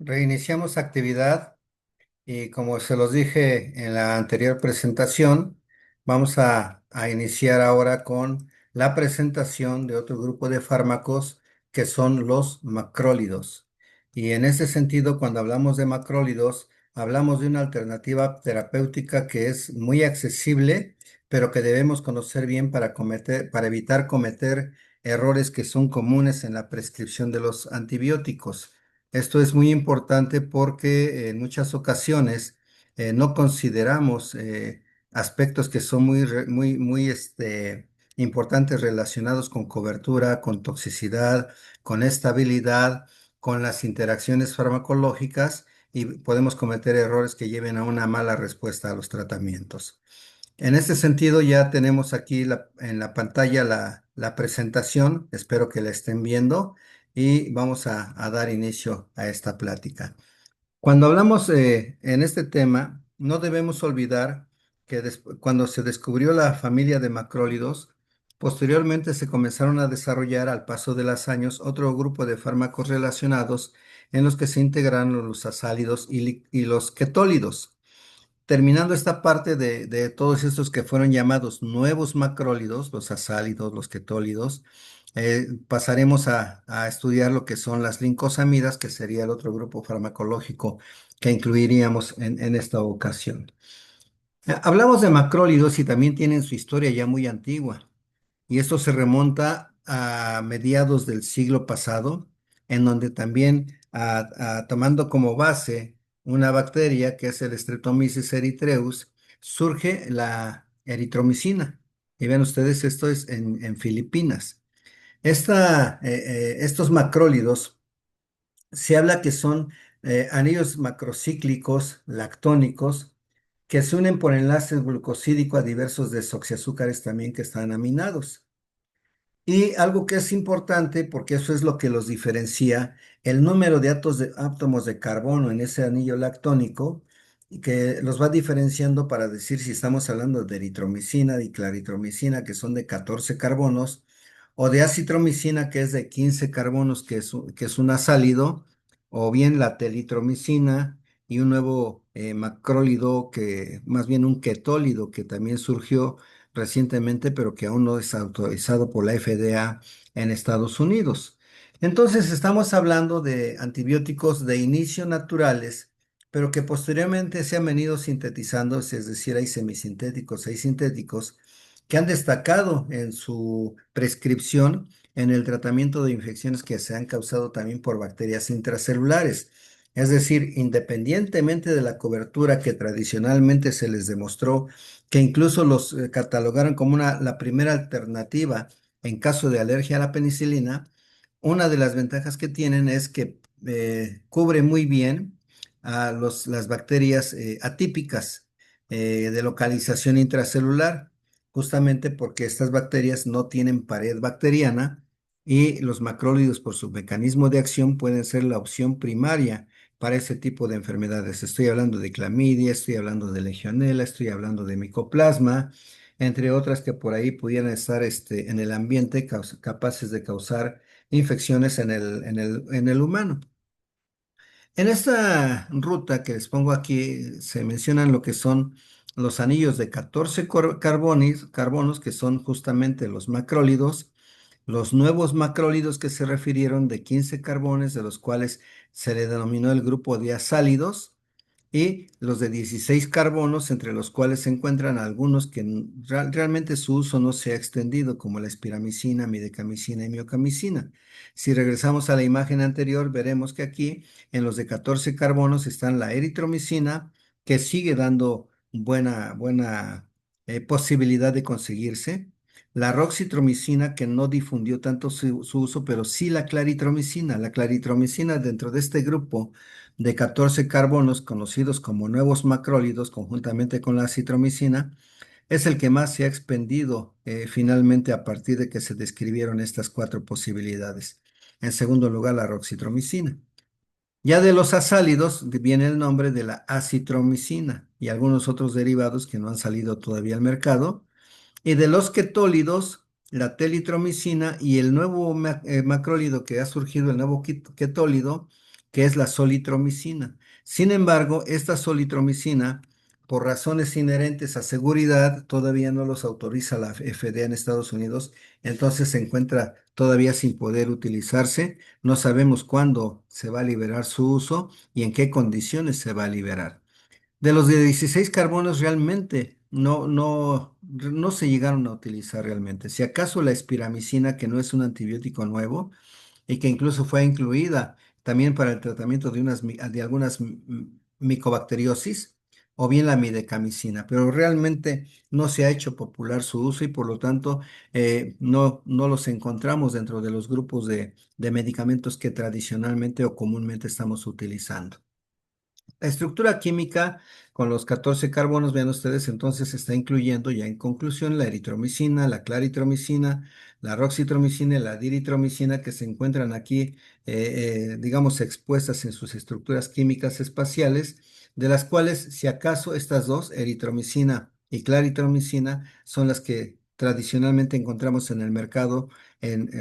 Reiniciamos actividad y como se los dije en la anterior presentación, vamos a iniciar ahora con la presentación de otro grupo de fármacos que son los macrólidos. Y en ese sentido, cuando hablamos de macrólidos, hablamos de una alternativa terapéutica que es muy accesible, pero que debemos conocer bien para evitar cometer errores que son comunes en la prescripción de los antibióticos. Esto es muy importante porque en muchas ocasiones no consideramos aspectos que son muy importantes relacionados con cobertura, con toxicidad, con estabilidad, con las interacciones farmacológicas y podemos cometer errores que lleven a una mala respuesta a los tratamientos. En este sentido, ya tenemos aquí en la pantalla la presentación, espero que la estén viendo y vamos a dar inicio a esta plática. Cuando hablamos en este tema, no debemos olvidar que cuando se descubrió la familia de macrólidos, posteriormente se comenzaron a desarrollar al paso de los años otro grupo de fármacos relacionados en los que se integraron los azálidos y los ketólidos. Terminando esta parte de todos estos que fueron llamados nuevos macrólidos, los azálidos, los ketólidos, pasaremos a estudiar lo que son las lincosamidas, que sería el otro grupo farmacológico que incluiríamos en esta ocasión. Hablamos de macrólidos y también tienen su historia ya muy antigua. Y esto se remonta a mediados del siglo pasado, en donde también, tomando como base una bacteria que es el Streptomyces erythraeus, surge la eritromicina. Y ven ustedes, esto es en Filipinas. Estos macrólidos se habla que son anillos macrocíclicos lactónicos que se unen por enlaces glucosídico a diversos desoxiazúcares también que están aminados. Y algo que es importante, porque eso es lo que los diferencia, el número de átomos de carbono en ese anillo lactónico, y que los va diferenciando para decir si estamos hablando de eritromicina, y claritromicina, que son de 14 carbonos, o de acitromicina, que es de 15 carbonos, que es un azálido, o bien la telitromicina y un nuevo macrólido, que más bien un ketólido, que también surgió recientemente, pero que aún no es autorizado por la FDA en Estados Unidos. Entonces, estamos hablando de antibióticos de inicio naturales, pero que posteriormente se han venido sintetizando, es decir, hay semisintéticos, hay sintéticos, que han destacado en su prescripción en el tratamiento de infecciones que se han causado también por bacterias intracelulares. Es decir, independientemente de la cobertura que tradicionalmente se les demostró, que incluso los catalogaron como la primera alternativa en caso de alergia a la penicilina, una de las ventajas que tienen es que cubre muy bien a las bacterias atípicas de localización intracelular, justamente porque estas bacterias no tienen pared bacteriana y los macrólidos por su mecanismo de acción pueden ser la opción primaria para ese tipo de enfermedades. Estoy hablando de clamidia, estoy hablando de legionela, estoy hablando de micoplasma, entre otras que por ahí pudieran estar en el ambiente capaces de causar infecciones en el humano. En esta ruta que les pongo aquí se mencionan lo que son los anillos de 14 carbonos, que son justamente los macrólidos, los nuevos macrólidos que se refirieron de 15 carbones, de los cuales se le denominó el grupo de azálidos, y los de 16 carbonos, entre los cuales se encuentran algunos que realmente su uso no se ha extendido, como la espiramicina, midecamicina y miocamicina. Si regresamos a la imagen anterior, veremos que aquí en los de 14 carbonos están la eritromicina, que sigue dando buena posibilidad de conseguirse. La roxitromicina, que no difundió tanto su uso, pero sí la claritromicina. La claritromicina dentro de este grupo de 14 carbonos conocidos como nuevos macrólidos, conjuntamente con la citromicina, es el que más se ha expendido finalmente a partir de que se describieron estas cuatro posibilidades. En segundo lugar, la roxitromicina. Ya de los azálidos viene el nombre de la acitromicina y algunos otros derivados que no han salido todavía al mercado. Y de los ketólidos, la telitromicina y el nuevo macrólido que ha surgido, el nuevo ketólido, que es la solitromicina. Sin embargo, esta solitromicina, por razones inherentes a seguridad, todavía no los autoriza la FDA en Estados Unidos, entonces se encuentra todavía sin poder utilizarse. No sabemos cuándo se va a liberar su uso y en qué condiciones se va a liberar. De los de 16 carbonos realmente no se llegaron a utilizar realmente. Si acaso la espiramicina, que no es un antibiótico nuevo y que incluso fue incluida también para el tratamiento de algunas micobacteriosis, o bien la midecamicina, pero realmente no se ha hecho popular su uso y por lo tanto no los encontramos dentro de los grupos de medicamentos que tradicionalmente o comúnmente estamos utilizando. La estructura química con los 14 carbonos, vean ustedes, entonces está incluyendo ya en conclusión la eritromicina, la claritromicina, la roxitromicina y la diritromicina que se encuentran aquí, digamos, expuestas en sus estructuras químicas espaciales, de las cuales, si acaso, estas dos, eritromicina y claritromicina, son las que tradicionalmente encontramos en el mercado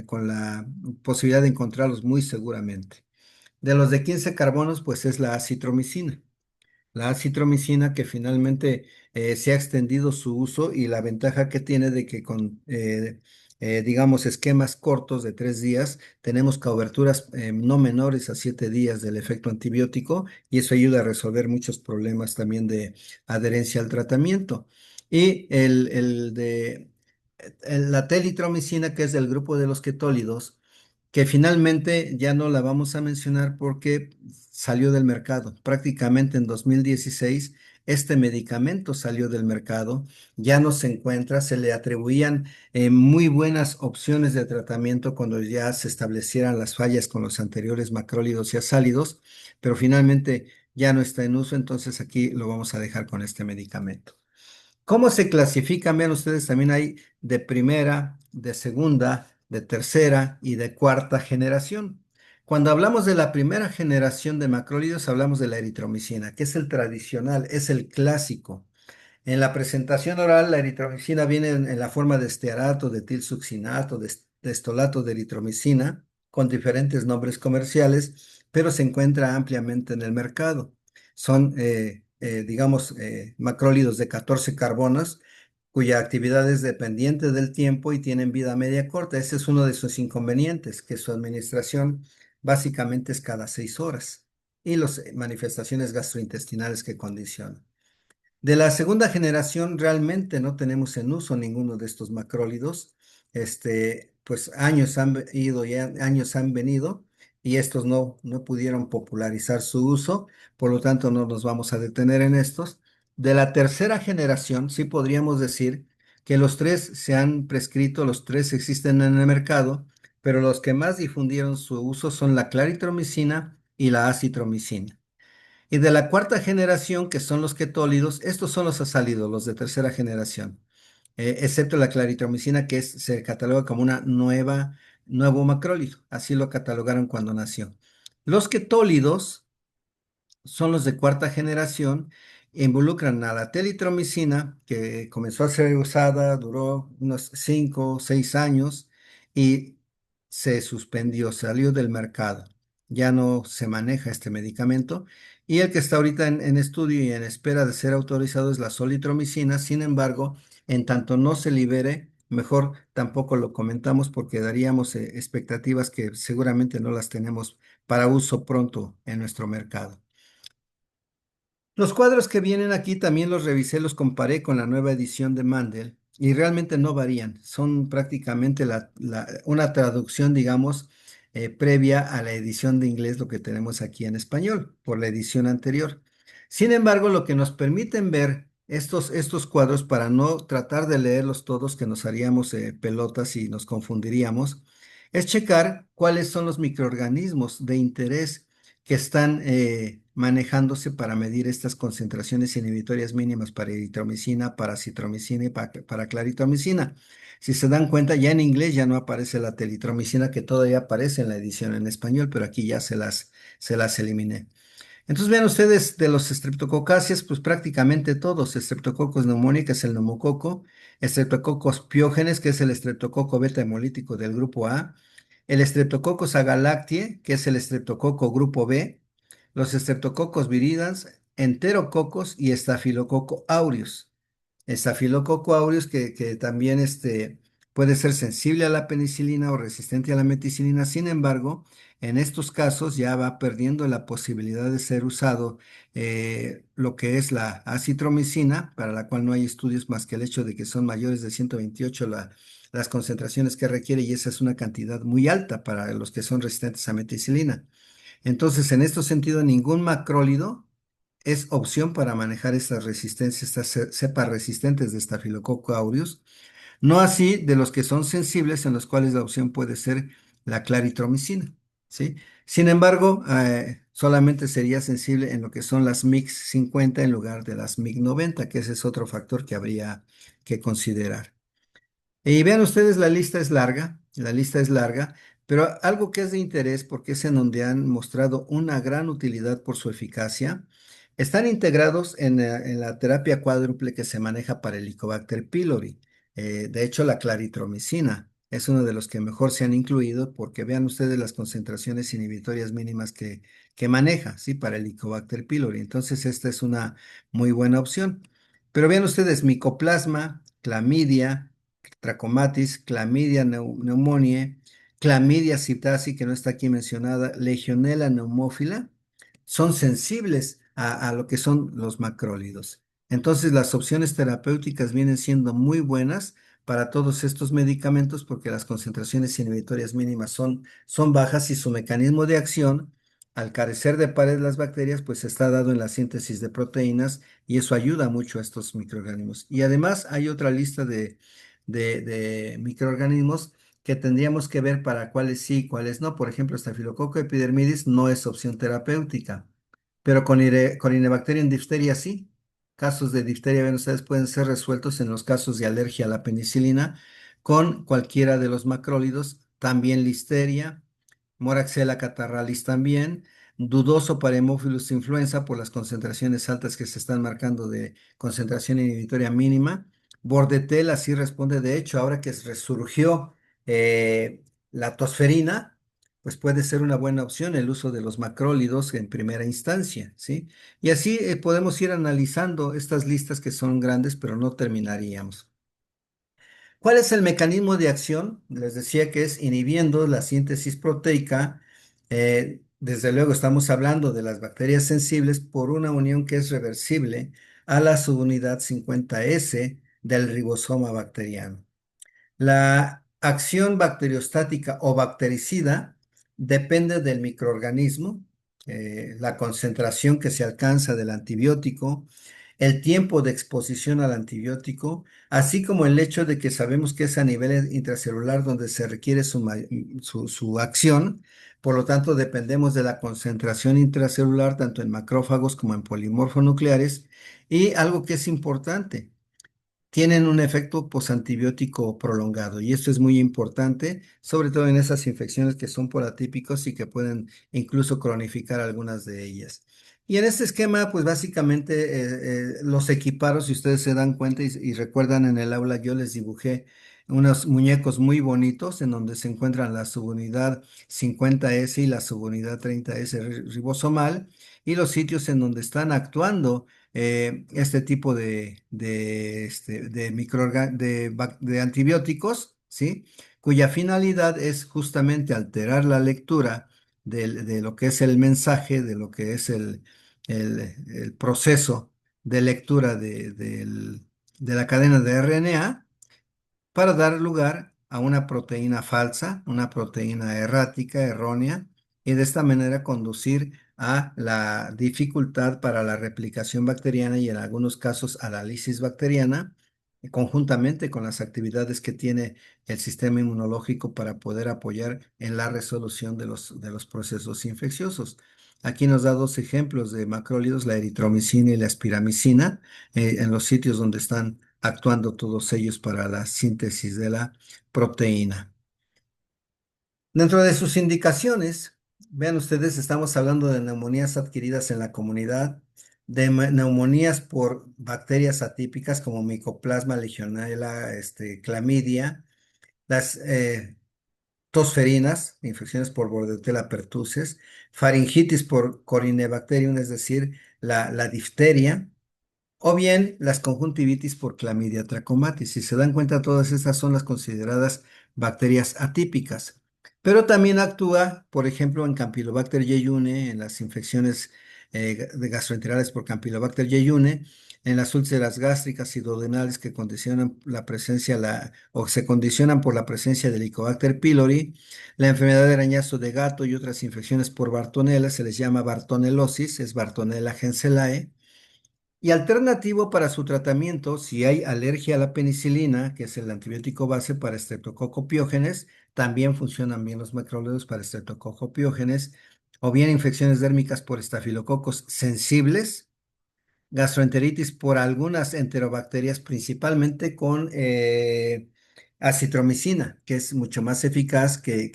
con la posibilidad de encontrarlos muy seguramente. De los de 15 carbonos, pues es la acitromicina. La acitromicina que finalmente se ha extendido su uso y la ventaja que tiene de que con, digamos, esquemas cortos de 3 días, tenemos coberturas no menores a 7 días del efecto antibiótico y eso ayuda a resolver muchos problemas también de adherencia al tratamiento. Y la telitromicina, que es del grupo de los ketólidos, que finalmente ya no la vamos a mencionar porque salió del mercado. Prácticamente en 2016 este medicamento salió del mercado, ya no se encuentra, se le atribuían muy buenas opciones de tratamiento cuando ya se establecieran las fallas con los anteriores macrólidos y azálidos, pero finalmente ya no está en uso, entonces aquí lo vamos a dejar con este medicamento. ¿Cómo se clasifican? Vean ustedes, también hay de primera, de segunda, de tercera y de cuarta generación. Cuando hablamos de la primera generación de macrólidos, hablamos de la eritromicina, que es el tradicional, es el clásico. En la presentación oral, la eritromicina viene en la forma de estearato, de tilsuccinato, de estolato de eritromicina, con diferentes nombres comerciales, pero se encuentra ampliamente en el mercado. Son, digamos, macrólidos de 14 carbonos, cuya actividad es dependiente del tiempo y tienen vida media corta. Ese es uno de sus inconvenientes, que su administración básicamente es cada 6 horas y las manifestaciones gastrointestinales que condicionan. De la segunda generación realmente no tenemos en uso ninguno de estos macrólidos. Pues años han ido y años han venido y estos no pudieron popularizar su uso, por lo tanto no nos vamos a detener en estos. De la tercera generación sí podríamos decir que los tres se han prescrito, los tres existen en el mercado, pero los que más difundieron su uso son la claritromicina y la acitromicina. Y de la cuarta generación, que son los ketólidos, estos son los asálidos, los de tercera generación, excepto la claritromicina, se cataloga como nuevo macrólido. Así lo catalogaron cuando nació. Los ketólidos son los de cuarta generación, involucran a la telitromicina, que comenzó a ser usada, duró unos 5 o 6 años y se suspendió, salió del mercado. Ya no se maneja este medicamento. Y el que está ahorita en estudio y en espera de ser autorizado es la solitromicina. Sin embargo, en tanto no se libere, mejor tampoco lo comentamos porque daríamos expectativas que seguramente no las tenemos para uso pronto en nuestro mercado. Los cuadros que vienen aquí también los revisé, los comparé con la nueva edición de Mandel y realmente no varían. Son prácticamente una traducción, digamos, previa a la edición de inglés, lo que tenemos aquí en español, por la edición anterior. Sin embargo, lo que nos permiten ver estos cuadros, para no tratar de leerlos todos, que nos haríamos pelotas y nos confundiríamos, es checar cuáles son los microorganismos de interés que están manejándose para medir estas concentraciones inhibitorias mínimas para eritromicina, para citromicina y para claritromicina. Si se dan cuenta, ya en inglés ya no aparece la telitromicina, que todavía aparece en la edición en español, pero aquí ya se las eliminé. Entonces vean ustedes de los streptococcáceas, pues prácticamente todos. Streptococcus pneumoniae, que es el neumococo, Streptococcus piógenes, que es el estreptococo beta hemolítico del grupo A, el Streptococcus agalactiae, que es el estreptococo grupo B, los Streptococcus viridans, Enterococos y Staphylococcus aureus. Estafilococo aureus que también puede ser sensible a la penicilina o resistente a la meticilina. Sin embargo, en estos casos ya va perdiendo la posibilidad de ser usado lo que es la acitromicina, para la cual no hay estudios más que el hecho de que son mayores de 128 las concentraciones que requiere, y esa es una cantidad muy alta para los que son resistentes a meticilina. Entonces, en este sentido, ningún macrólido es opción para manejar estas resistencias, estas cepas resistentes de Staphylococcus aureus, no así de los que son sensibles, en los cuales la opción puede ser la claritromicina, ¿sí? Sin embargo, solamente sería sensible en lo que son las MIC 50 en lugar de las MIC 90, que ese es otro factor que habría que considerar. Y vean ustedes, la lista es larga, la lista es larga, pero algo que es de interés porque es en donde han mostrado una gran utilidad por su eficacia, están integrados en la terapia cuádruple que se maneja para el Helicobacter pylori. De hecho, la claritromicina es uno de los que mejor se han incluido porque vean ustedes las concentraciones inhibitorias mínimas que maneja, ¿sí? Para el Helicobacter pylori. Entonces, esta es una muy buena opción. Pero vean ustedes, micoplasma, clamidia, trachomatis, clamidia pneumoniae, clamidia psittacea, que no está aquí mencionada, legionela neumófila, son sensibles a lo que son los macrólidos. Entonces, las opciones terapéuticas vienen siendo muy buenas para todos estos medicamentos porque las concentraciones inhibitorias mínimas son bajas y su mecanismo de acción, al carecer de pares las bacterias, pues está dado en la síntesis de proteínas y eso ayuda mucho a estos microorganismos. Y además hay otra lista de microorganismos que tendríamos que ver para cuáles sí y cuáles no. Por ejemplo, Staphylococcus epidermidis no es opción terapéutica, pero Corynebacterium difteria sí. Casos de difteria, ven ustedes, pueden ser resueltos en los casos de alergia a la penicilina con cualquiera de los macrólidos, también listeria, Moraxella catarralis también, dudoso para Haemophilus influenza por las concentraciones altas que se están marcando de concentración inhibitoria mínima. Bordetella sí responde, de hecho, ahora que resurgió la tosferina, pues puede ser una buena opción el uso de los macrólidos en primera instancia, ¿sí? Y así podemos ir analizando estas listas que son grandes, pero no terminaríamos. ¿Cuál es el mecanismo de acción? Les decía que es inhibiendo la síntesis proteica. Desde luego estamos hablando de las bacterias sensibles por una unión que es reversible a la subunidad 50S del ribosoma bacteriano. La acción bacteriostática o bactericida depende del microorganismo, la concentración que se alcanza del antibiótico, el tiempo de exposición al antibiótico, así como el hecho de que sabemos que es a nivel intracelular donde se requiere su acción. Por lo tanto, dependemos de la concentración intracelular tanto en macrófagos como en polimorfonucleares. Y algo que es importante, tienen un efecto posantibiótico prolongado y esto es muy importante, sobre todo en esas infecciones que son por atípicos y que pueden incluso cronificar algunas de ellas. Y en este esquema, pues básicamente los equiparo, si ustedes se dan cuenta y recuerdan en el aula, yo les dibujé unos muñecos muy bonitos en donde se encuentran la subunidad 50S y la subunidad 30S ribosomal y los sitios en donde están actuando este tipo de antibióticos, ¿sí? Cuya finalidad es justamente alterar la lectura de lo que es el mensaje, de lo que es el proceso de lectura de la cadena de RNA para dar lugar a una proteína falsa, una proteína errática, errónea, y de esta manera conducir a la dificultad para la replicación bacteriana y en algunos casos a la lisis bacteriana, conjuntamente con las actividades que tiene el sistema inmunológico para poder apoyar en la resolución de los procesos infecciosos. Aquí nos da dos ejemplos de macrólidos, la eritromicina y la espiramicina, en los sitios donde están actuando todos ellos para la síntesis de la proteína. Dentro de sus indicaciones, vean ustedes, estamos hablando de neumonías adquiridas en la comunidad, de neumonías por bacterias atípicas como Mycoplasma, Legionella, clamidia, las tosferinas, infecciones por Bordetella pertussis, faringitis por Corynebacterium, es decir, la difteria, o bien las conjuntivitis por Clamidia trachomatis. Si se dan cuenta, todas estas son las consideradas bacterias atípicas. Pero también actúa, por ejemplo, en Campylobacter jejuni, en las infecciones de gastroenterales por Campylobacter jejuni, en las úlceras gástricas y duodenales que condicionan la presencia o se condicionan por la presencia de Helicobacter pylori, la enfermedad de arañazo de gato y otras infecciones por Bartonella se les llama Bartonelosis, es Bartonella henselae. Y alternativo para su tratamiento, si hay alergia a la penicilina, que es el antibiótico base para Streptococcus pyogenes, también funcionan bien los macrólidos para Streptococcus pyogenes, o bien infecciones dérmicas por estafilococos sensibles, gastroenteritis por algunas enterobacterias, principalmente con acitromicina, que es mucho más eficaz que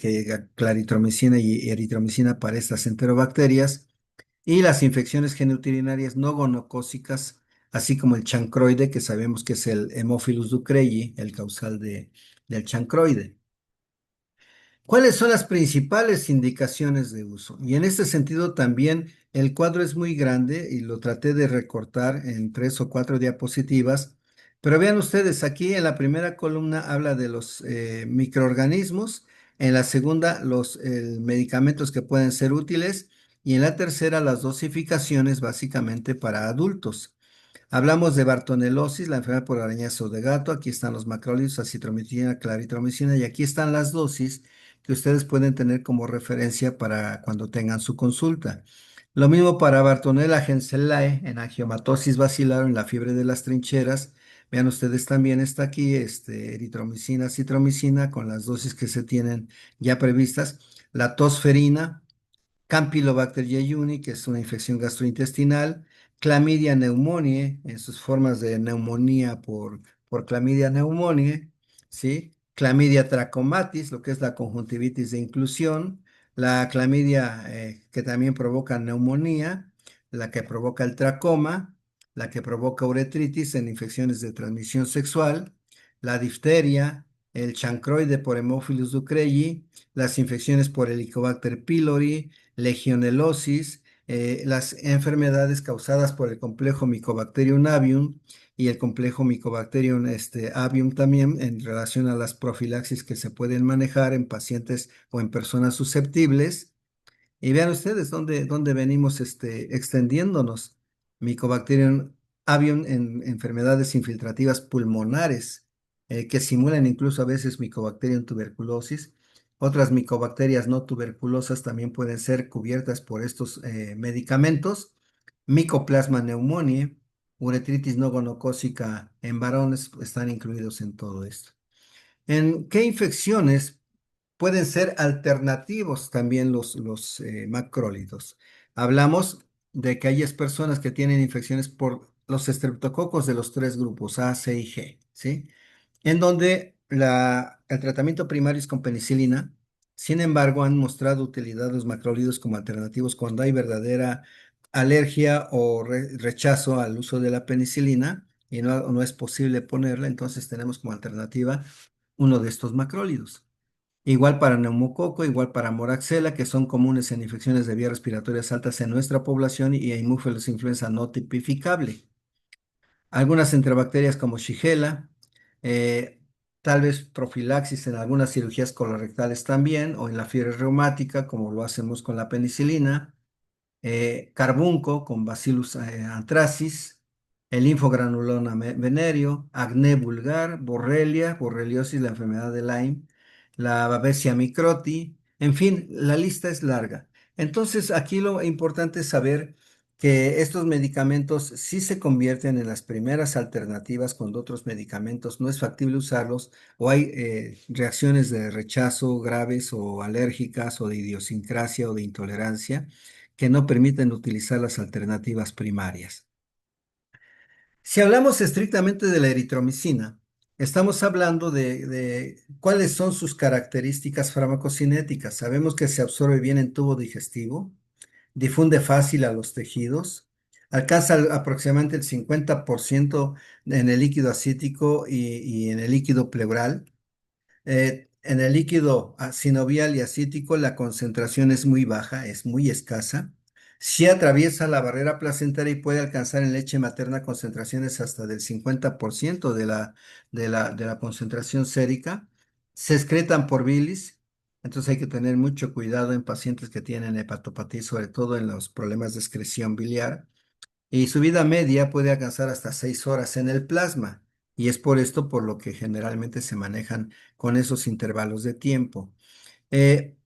claritromicina y eritromicina para estas enterobacterias y las infecciones genitourinarias no gonocócicas, así como el chancroide, que sabemos que es el Haemophilus ducreyi, el causal del chancroide. ¿Cuáles son las principales indicaciones de uso? Y en este sentido también el cuadro es muy grande y lo traté de recortar en 3 o 4 diapositivas, pero vean ustedes, aquí en la primera columna habla de los microorganismos, en la segunda los medicamentos que pueden ser útiles y en la tercera las dosificaciones básicamente para adultos. Hablamos de bartonelosis, la enfermedad por arañazo de gato. Aquí están los macrólidos, acitromicina, claritromicina, y aquí están las dosis que ustedes pueden tener como referencia para cuando tengan su consulta. Lo mismo para Bartonella henselae en angiomatosis basilar o en la fiebre de las trincheras. Vean ustedes también está aquí eritromicina, citromicina con las dosis que se tienen ya previstas. La tosferina, Campylobacter jejuni, que es una infección gastrointestinal, Clamidia pneumoniae, en sus formas de neumonía por Clamidia pneumoniae, ¿sí? Clamidia trachomatis, lo que es la conjuntivitis de inclusión, la clamidia que también provoca neumonía, la que provoca el tracoma, la que provoca uretritis en infecciones de transmisión sexual, la difteria, el chancroide por Haemophilus ducreyi, las infecciones por Helicobacter pylori, legionelosis, las enfermedades causadas por el complejo Mycobacterium avium y el complejo Mycobacterium avium también en relación a las profilaxis que se pueden manejar en pacientes o en personas susceptibles. Y vean ustedes dónde venimos extendiéndonos. Mycobacterium avium en enfermedades infiltrativas pulmonares, que simulan incluso a veces Mycobacterium tuberculosis. Otras micobacterias no tuberculosas también pueden ser cubiertas por estos medicamentos. Mycoplasma pneumoniae, uretritis no gonocócica en varones están incluidos en todo esto. ¿En qué infecciones pueden ser alternativos también los macrólidos? Hablamos de que hay personas que tienen infecciones por los estreptococos de los 3 grupos A, C y G, ¿sí? En donde el tratamiento primario es con penicilina. Sin embargo, han mostrado utilidad los macrólidos como alternativos cuando hay verdadera alergia o rechazo al uso de la penicilina y no es posible ponerla, entonces tenemos como alternativa uno de estos macrólidos. Igual para neumococo, igual para moraxela, que son comunes en infecciones de vías respiratorias altas en nuestra población y hemófilos influenza no tipificable. Algunas enterobacterias como Shigella, eh, tal vez profilaxis en algunas cirugías colorectales también, o en la fiebre reumática, como lo hacemos con la penicilina, carbunco con Bacillus anthracis, el linfogranuloma venerio, acné vulgar, borrelia, borreliosis, la enfermedad de Lyme, la Babesia microti, en fin, la lista es larga. Entonces, aquí lo importante es saber que estos medicamentos sí se convierten en las primeras alternativas cuando otros medicamentos no es factible usarlos o hay reacciones de rechazo graves o alérgicas o de idiosincrasia o de intolerancia que no permiten utilizar las alternativas primarias. Si hablamos estrictamente de la eritromicina, estamos hablando de cuáles son sus características farmacocinéticas. Sabemos que se absorbe bien en tubo digestivo, difunde fácil a los tejidos, alcanza aproximadamente el 50% en el líquido acítico y en el líquido pleural. En el líquido sinovial y acítico la concentración es muy baja, es muy escasa. Si atraviesa la barrera placentaria y puede alcanzar en leche materna concentraciones hasta del 50% de la concentración sérica. Se excretan por bilis, entonces hay que tener mucho cuidado en pacientes que tienen hepatopatía, sobre todo en los problemas de excreción biliar. Y su vida media puede alcanzar hasta 6 horas en el plasma. Y es por esto por lo que generalmente se manejan con esos intervalos de tiempo. Eh,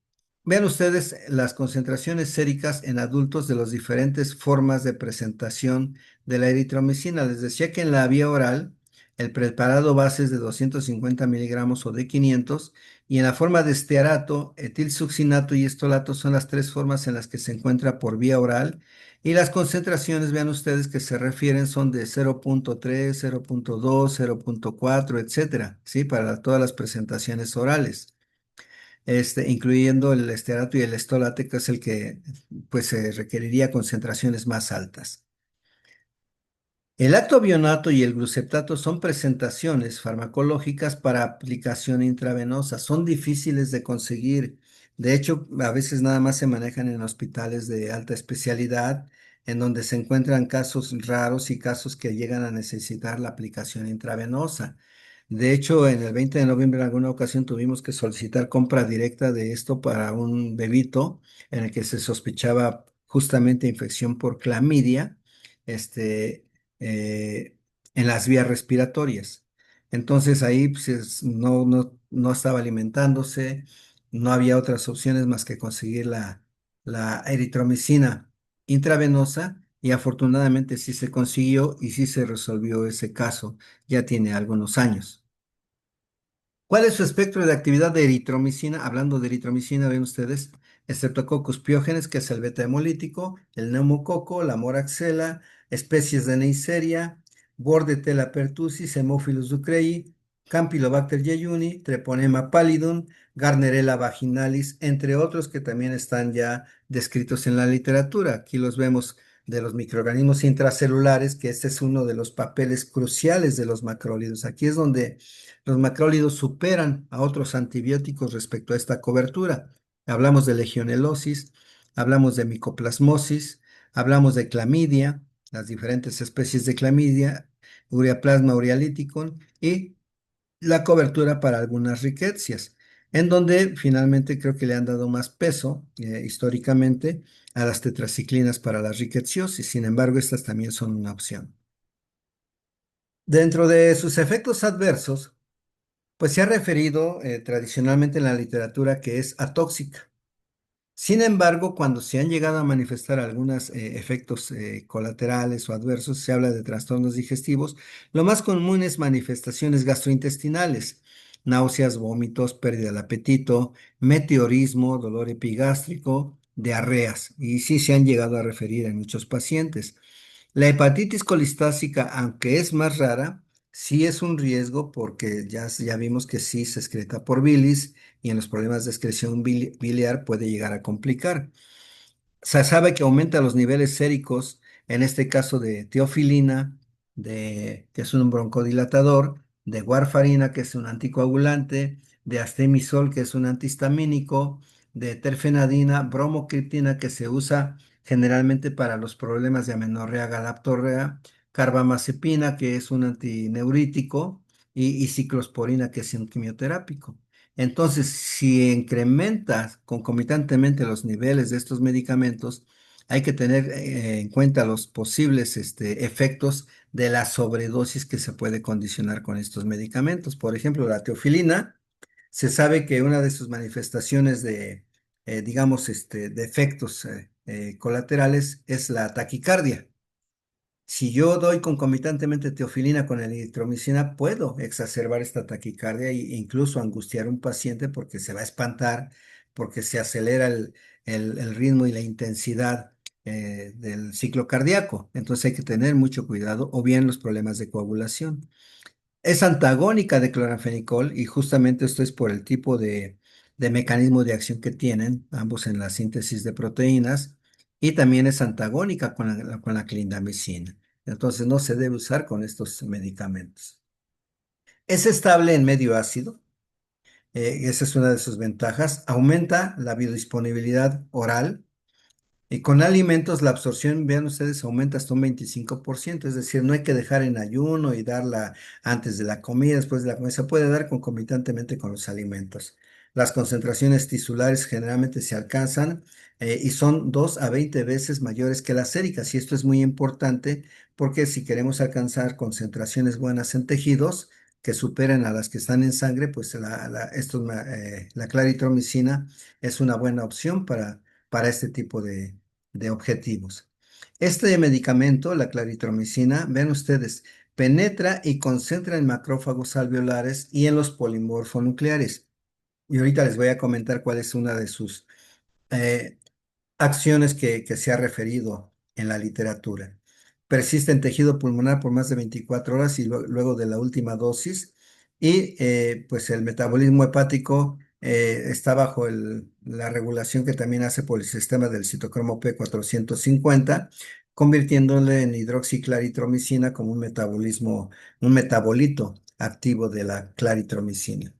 Vean ustedes las concentraciones séricas en adultos de las diferentes formas de presentación de la eritromicina. Les decía que en la vía oral el preparado base es de 250 miligramos o de 500 y en la forma de estearato, etilsuccinato y estolato son las tres formas en las que se encuentra por vía oral y las concentraciones, vean ustedes que se refieren son de 0.3, 0.2, 0.4, etcétera, ¿sí? Para todas las presentaciones orales, incluyendo el estearato y el estolate, que es el que pues se requeriría concentraciones más altas. El actovionato y el gluceptato son presentaciones farmacológicas para aplicación intravenosa. Son difíciles de conseguir. De hecho, a veces nada más se manejan en hospitales de alta especialidad, en donde se encuentran casos raros y casos que llegan a necesitar la aplicación intravenosa. De hecho, en el 20 de noviembre en alguna ocasión tuvimos que solicitar compra directa de esto para un bebito en el que se sospechaba justamente infección por clamidia. Este, eh, en las vías respiratorias. Entonces ahí pues, no estaba alimentándose, no había otras opciones más que conseguir la eritromicina intravenosa y afortunadamente sí se consiguió y sí se resolvió ese caso, ya tiene algunos años. ¿Cuál es su espectro de actividad de eritromicina? Hablando de eritromicina, ven ustedes, Streptococcus pyogenes, que es el beta hemolítico, el neumococo, la moraxela, especies de Neisseria, Bordetella pertussis, Haemophilus ducreyi, Campylobacter jejuni, Treponema pallidum, Gardnerella vaginalis, entre otros que también están ya descritos en la literatura. Aquí los vemos de los microorganismos intracelulares, que este es uno de los papeles cruciales de los macrólidos. Aquí es donde los macrólidos superan a otros antibióticos respecto a esta cobertura. Hablamos de legionelosis, hablamos de micoplasmosis, hablamos de clamidia, las diferentes especies de clamidia, ureaplasma urealyticum y la cobertura para algunas ricketsias, en donde finalmente creo que le han dado más peso históricamente a las tetraciclinas para la rickettsiosis. Sin embargo, estas también son una opción. Dentro de sus efectos adversos, pues se ha referido tradicionalmente en la literatura que es atóxica. Sin embargo, cuando se han llegado a manifestar algunos efectos colaterales o adversos, se habla de trastornos digestivos. Lo más común es manifestaciones gastrointestinales, náuseas, vómitos, pérdida del apetito, meteorismo, dolor epigástrico, diarreas. Y sí se han llegado a referir en muchos pacientes. La hepatitis colistásica, aunque es más rara, sí es un riesgo porque ya vimos que sí se excreta por bilis y en los problemas de excreción biliar puede llegar a complicar. Se sabe que aumenta los niveles séricos, en este caso de teofilina, que es un broncodilatador, de warfarina, que es un anticoagulante, de astemisol, que es un antihistamínico, de terfenadina, bromocriptina, que se usa generalmente para los problemas de amenorrea, galactorrea, carbamazepina, que es un antineurítico, y ciclosporina, que es un quimioterápico. Entonces, si incrementas concomitantemente los niveles de estos medicamentos, hay que tener en cuenta los posibles efectos de la sobredosis que se puede condicionar con estos medicamentos. Por ejemplo, la teofilina, se sabe que una de sus manifestaciones digamos, de efectos colaterales es la taquicardia. Si yo doy concomitantemente teofilina con eritromicina, puedo exacerbar esta taquicardia e incluso angustiar a un paciente porque se va a espantar, porque se acelera el ritmo y la intensidad del ciclo cardíaco. Entonces hay que tener mucho cuidado, o bien los problemas de coagulación. Es antagónica de cloranfenicol y justamente esto es por el tipo de mecanismo de acción que tienen, ambos en la síntesis de proteínas, y también es antagónica con la clindamicina. Entonces no se debe usar con estos medicamentos. Es estable en medio ácido, Esa es una de sus ventajas. Aumenta la biodisponibilidad oral. Y con alimentos la absorción, vean ustedes, aumenta hasta un 25%, es decir, no hay que dejar en ayuno y darla antes de la comida, después de la comida, se puede dar concomitantemente con los alimentos. Las concentraciones tisulares generalmente se alcanzan y son 2 a 20 veces mayores que las séricas, y esto es muy importante porque si queremos alcanzar concentraciones buenas en tejidos que superen a las que están en sangre, pues la claritromicina es una buena opción para este tipo de objetivos. Este medicamento, la claritromicina, vean ustedes, penetra y concentra en macrófagos alveolares y en los polimorfonucleares. Y ahorita les voy a comentar cuál es una de sus eh, acciones que se ha referido en la literatura. Persiste en tejido pulmonar por más de 24 horas y luego de la última dosis y pues el metabolismo hepático está bajo la regulación que también hace por el sistema del citocromo P450, convirtiéndole en hidroxiclaritromicina como un metabolito activo de la claritromicina.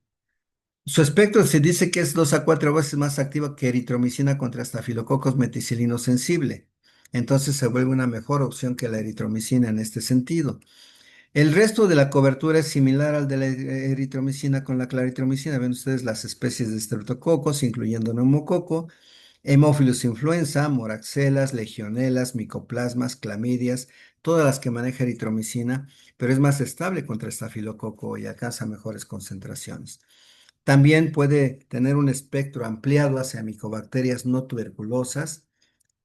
Su espectro se dice que es 2 a 4 veces más activa que eritromicina contra estafilococos meticilino sensible. Entonces se vuelve una mejor opción que la eritromicina en este sentido. El resto de la cobertura es similar al de la eritromicina con la claritromicina. Ven ustedes las especies de estreptococos, incluyendo neumococo, Haemophilus influenza, moraxelas, legionelas, micoplasmas, clamidias, todas las que maneja eritromicina, pero es más estable contra estafilococo y alcanza mejores concentraciones. También puede tener un espectro ampliado hacia micobacterias no tuberculosas.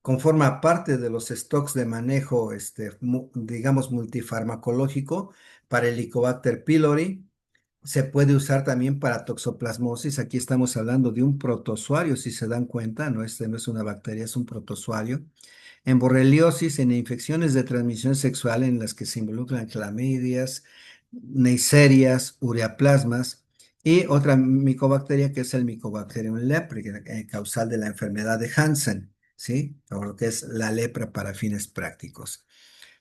Conforma parte de los stocks de manejo, digamos, multifarmacológico para el Helicobacter pylori. Se puede usar también para toxoplasmosis. Aquí estamos hablando de un protozoario, si se dan cuenta, no, no es una bacteria, es un protozoario. En borreliosis, en infecciones de transmisión sexual en las que se involucran clamidias, neiserias, ureaplasmas y otra micobacteria que es el Mycobacterium leprae, causal de la enfermedad de Hansen, ¿sí? O lo que es la lepra para fines prácticos.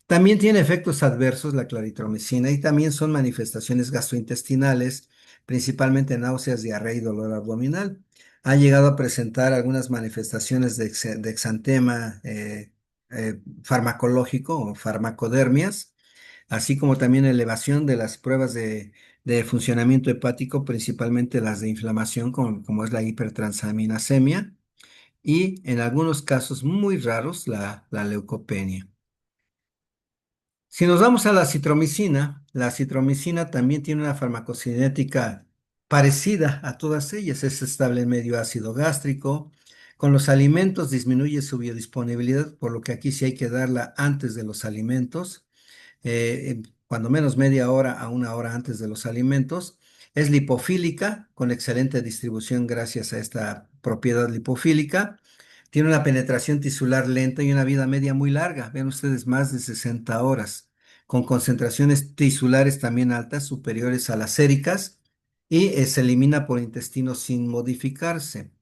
También tiene efectos adversos la claritromicina y también son manifestaciones gastrointestinales, principalmente náuseas, diarrea y dolor abdominal. Ha llegado a presentar algunas manifestaciones de exantema farmacológico o farmacodermias, así como también elevación de las pruebas de funcionamiento hepático, principalmente las de inflamación, como es la hipertransaminasemia, y en algunos casos muy raros la leucopenia. Si nos vamos a la citromicina también tiene una farmacocinética parecida a todas ellas. Es estable en medio ácido gástrico. Con los alimentos disminuye su biodisponibilidad, por lo que aquí sí hay que darla antes de los alimentos, cuando menos media hora a una hora antes de los alimentos. Es lipofílica, con excelente distribución gracias a esta propiedad lipofílica. Tiene una penetración tisular lenta y una vida media muy larga. Vean ustedes, más de 60 horas, con concentraciones tisulares también altas, superiores a las séricas, y se elimina por intestino sin modificarse.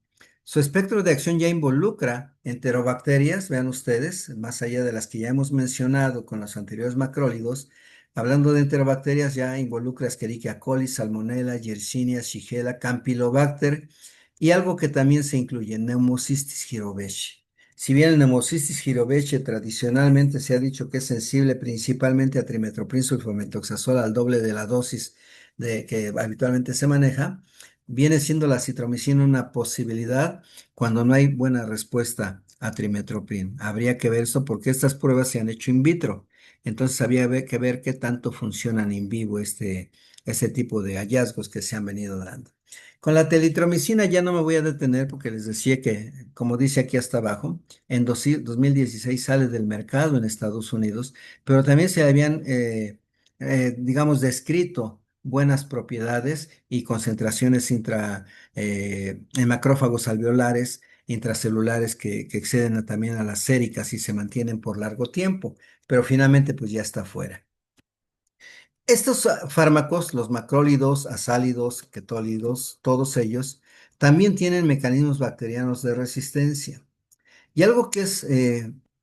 Su espectro de acción ya involucra enterobacterias, vean ustedes, más allá de las que ya hemos mencionado con los anteriores macrólidos. Hablando de enterobacterias, ya involucra Escherichia coli, Salmonella, Yersinia, Shigella, Campylobacter y algo que también se incluye, Pneumocystis jirovecii. Si bien el Pneumocystis jirovecii tradicionalmente se ha dicho que es sensible principalmente a trimethoprim sulfametoxazol al doble de la dosis que habitualmente se maneja, viene siendo la citromicina una posibilidad cuando no hay buena respuesta a trimethoprim. Habría que ver esto porque estas pruebas se han hecho in vitro. Entonces había que ver qué tanto funcionan en vivo este tipo de hallazgos que se han venido dando. Con la telitromicina ya no me voy a detener porque les decía que, como dice aquí hasta abajo, en 2016 sale del mercado en Estados Unidos, pero también se habían, digamos, descrito buenas propiedades y concentraciones en macrófagos alveolares, intracelulares que exceden también a las séricas y se mantienen por largo tiempo, pero finalmente pues ya está fuera. Estos fármacos, los macrólidos, azálidos, ketólidos, todos ellos, también tienen mecanismos bacterianos de resistencia. Y algo que es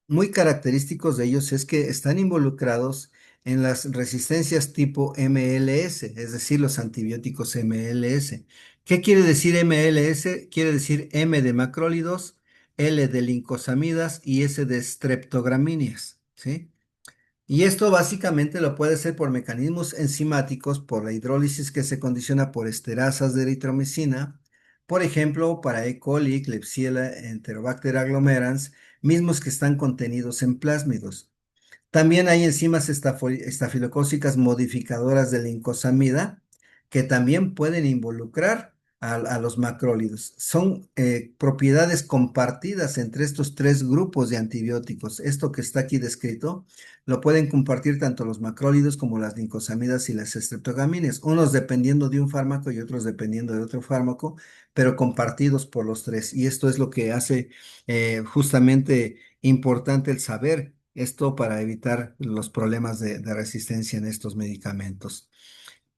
muy característico de ellos es que están involucrados en las resistencias tipo MLS, es decir, los antibióticos MLS. ¿Qué quiere decir MLS? Quiere decir M de macrólidos, L de lincosamidas y S de streptogramíneas, ¿sí? Y esto básicamente lo puede hacer por mecanismos enzimáticos, por la hidrólisis que se condiciona por esterasas de eritromicina, por ejemplo, para E. coli, Klebsiella enterobacter aglomerans, mismos que están contenidos en plásmidos. También hay enzimas estafilocócicas modificadoras de la lincosamida que también pueden involucrar a los macrólidos. Son propiedades compartidas entre estos tres grupos de antibióticos. Esto que está aquí descrito lo pueden compartir tanto los macrólidos como las lincosamidas y las estreptogaminas, unos dependiendo de un fármaco y otros dependiendo de otro fármaco, pero compartidos por los tres. Y esto es lo que hace justamente importante el saber esto para evitar los problemas de resistencia en estos medicamentos.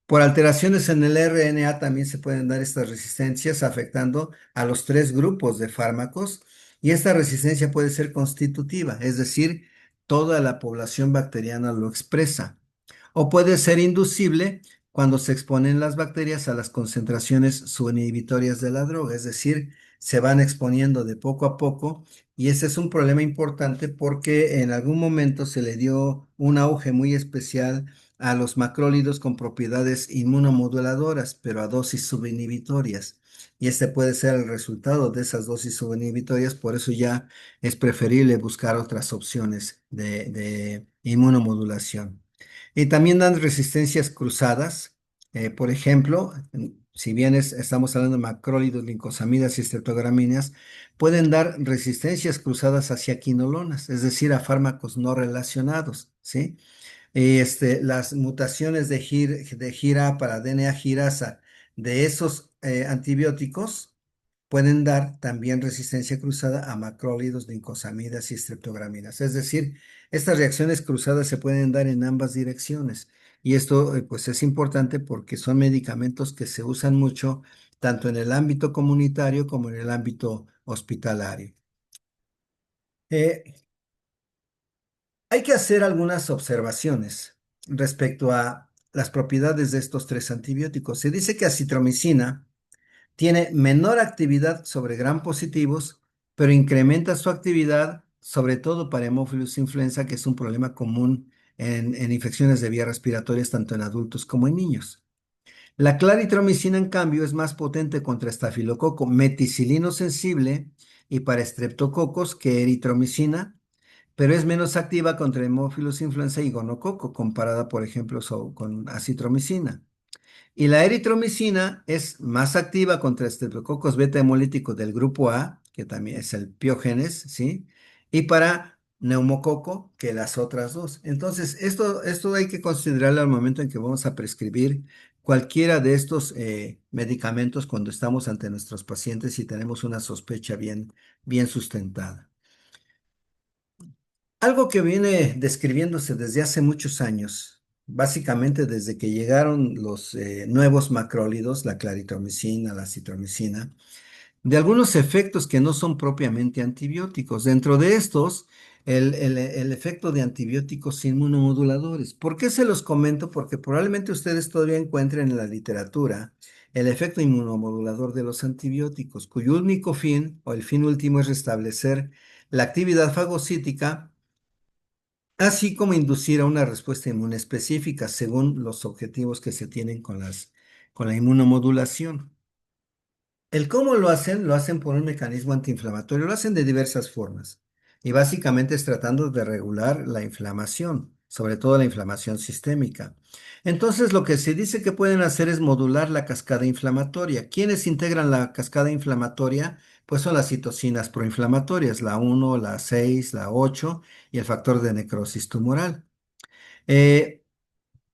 Por alteraciones en el RNA también se pueden dar estas resistencias afectando a los tres grupos de fármacos y esta resistencia puede ser constitutiva, es decir, toda la población bacteriana lo expresa. O puede ser inducible cuando se exponen las bacterias a las concentraciones subinhibitorias de la droga, es decir, se van exponiendo de poco a poco y ese es un problema importante porque en algún momento se le dio un auge muy especial a los macrólidos con propiedades inmunomoduladoras, pero a dosis subinhibitorias. Y este puede ser el resultado de esas dosis subinhibitorias, por eso ya es preferible buscar otras opciones de inmunomodulación. Y también dan resistencias cruzadas. Por ejemplo, si bien estamos hablando de macrólidos, lincosamidas y estreptogramíneas, pueden dar resistencias cruzadas hacia quinolonas, es decir, a fármacos no relacionados, ¿sí? Las mutaciones de gira para DNA girasa de esos antibióticos pueden dar también resistencia cruzada a macrólidos, lincosamidas y estreptograminas. Es decir, estas reacciones cruzadas se pueden dar en ambas direcciones. Y esto pues es importante porque son medicamentos que se usan mucho tanto en el ámbito comunitario como en el ámbito hospitalario. Eh, Hay que hacer algunas observaciones respecto a las propiedades de estos tres antibióticos. Se dice que acitromicina tiene menor actividad sobre gram positivos, pero incrementa su actividad sobre todo para Haemophilus influenza, que es un problema común en infecciones de vías respiratorias tanto en adultos como en niños. La claritromicina, en cambio, es más potente contra estafilococo meticilino sensible y para estreptococos que eritromicina, pero es menos activa contra Haemophilus influenza y gonococo, comparada, por ejemplo, con acitromicina. Y la eritromicina es más activa contra estreptococos beta hemolíticos del grupo A, que también es el piógenes, ¿sí? Y para neumococo, que las otras dos. Entonces, esto hay que considerarlo al momento en que vamos a prescribir cualquiera de estos medicamentos cuando estamos ante nuestros pacientes y tenemos una sospecha bien sustentada. Algo que viene describiéndose desde hace muchos años, básicamente desde que llegaron los nuevos macrólidos, la claritromicina, la citromicina, de algunos efectos que no son propiamente antibióticos. Dentro de estos, el efecto de antibióticos inmunomoduladores. ¿Por qué se los comento? Porque probablemente ustedes todavía encuentren en la literatura el efecto inmunomodulador de los antibióticos, cuyo único fin o el fin último es restablecer la actividad fagocítica así como inducir a una respuesta inmune específica según los objetivos que se tienen con la inmunomodulación. El cómo lo hacen por un mecanismo antiinflamatorio, lo hacen de diversas formas y básicamente es tratando de regular la inflamación, sobre todo la inflamación sistémica. Entonces, lo que se dice que pueden hacer es modular la cascada inflamatoria. ¿Quiénes integran la cascada inflamatoria? Pues son las citocinas proinflamatorias, la 1, la 6, la 8 y el factor de necrosis tumoral. Eh,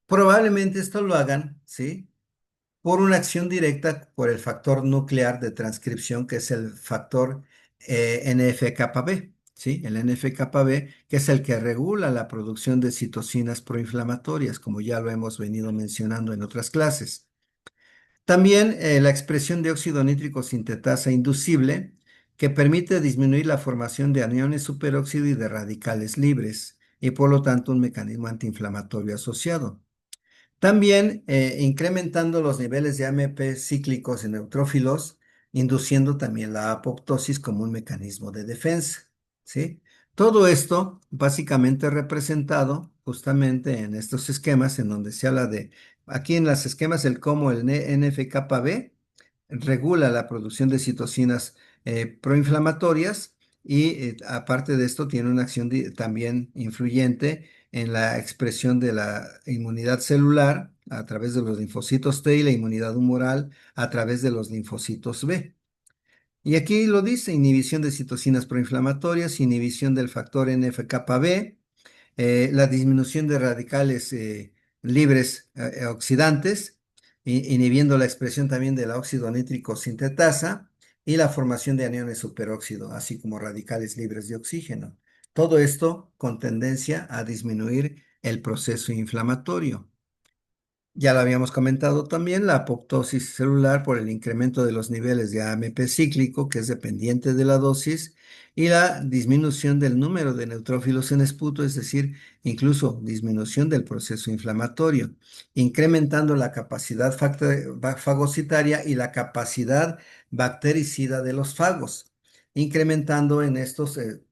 Probablemente esto lo hagan, ¿sí? Por una acción directa por el factor nuclear de transcripción, que es el factor NF-κB, ¿sí? El NF-κB, que es el que regula la producción de citocinas proinflamatorias, como ya lo hemos venido mencionando en otras clases. También la expresión de óxido nítrico sintetasa inducible, que permite disminuir la formación de aniones superóxido y de radicales libres, y por lo tanto un mecanismo antiinflamatorio asociado. También incrementando los niveles de AMP cíclicos en neutrófilos, induciendo también la apoptosis como un mecanismo de defensa, ¿sí? Todo esto básicamente representado justamente en estos esquemas en donde se habla de, aquí en los esquemas, el cómo el NF-κB regula la producción de citocinas proinflamatorias y aparte de esto tiene una acción también influyente en la expresión de la inmunidad celular a través de los linfocitos T y la inmunidad humoral a través de los linfocitos B. Y aquí lo dice, inhibición de citocinas proinflamatorias, inhibición del factor NF-κB, la disminución de radicales libres oxidantes, inhibiendo la expresión también del óxido nítrico sintetasa y la formación de aniones superóxido, así como radicales libres de oxígeno. Todo esto con tendencia a disminuir el proceso inflamatorio. Ya lo habíamos comentado también, la apoptosis celular por el incremento de los niveles de AMP cíclico, que es dependiente de la dosis, y la disminución del número de neutrófilos en esputo, es decir, incluso disminución del proceso inflamatorio, incrementando la capacidad fagocitaria y la capacidad bactericida de los fagos, incrementando en estos, en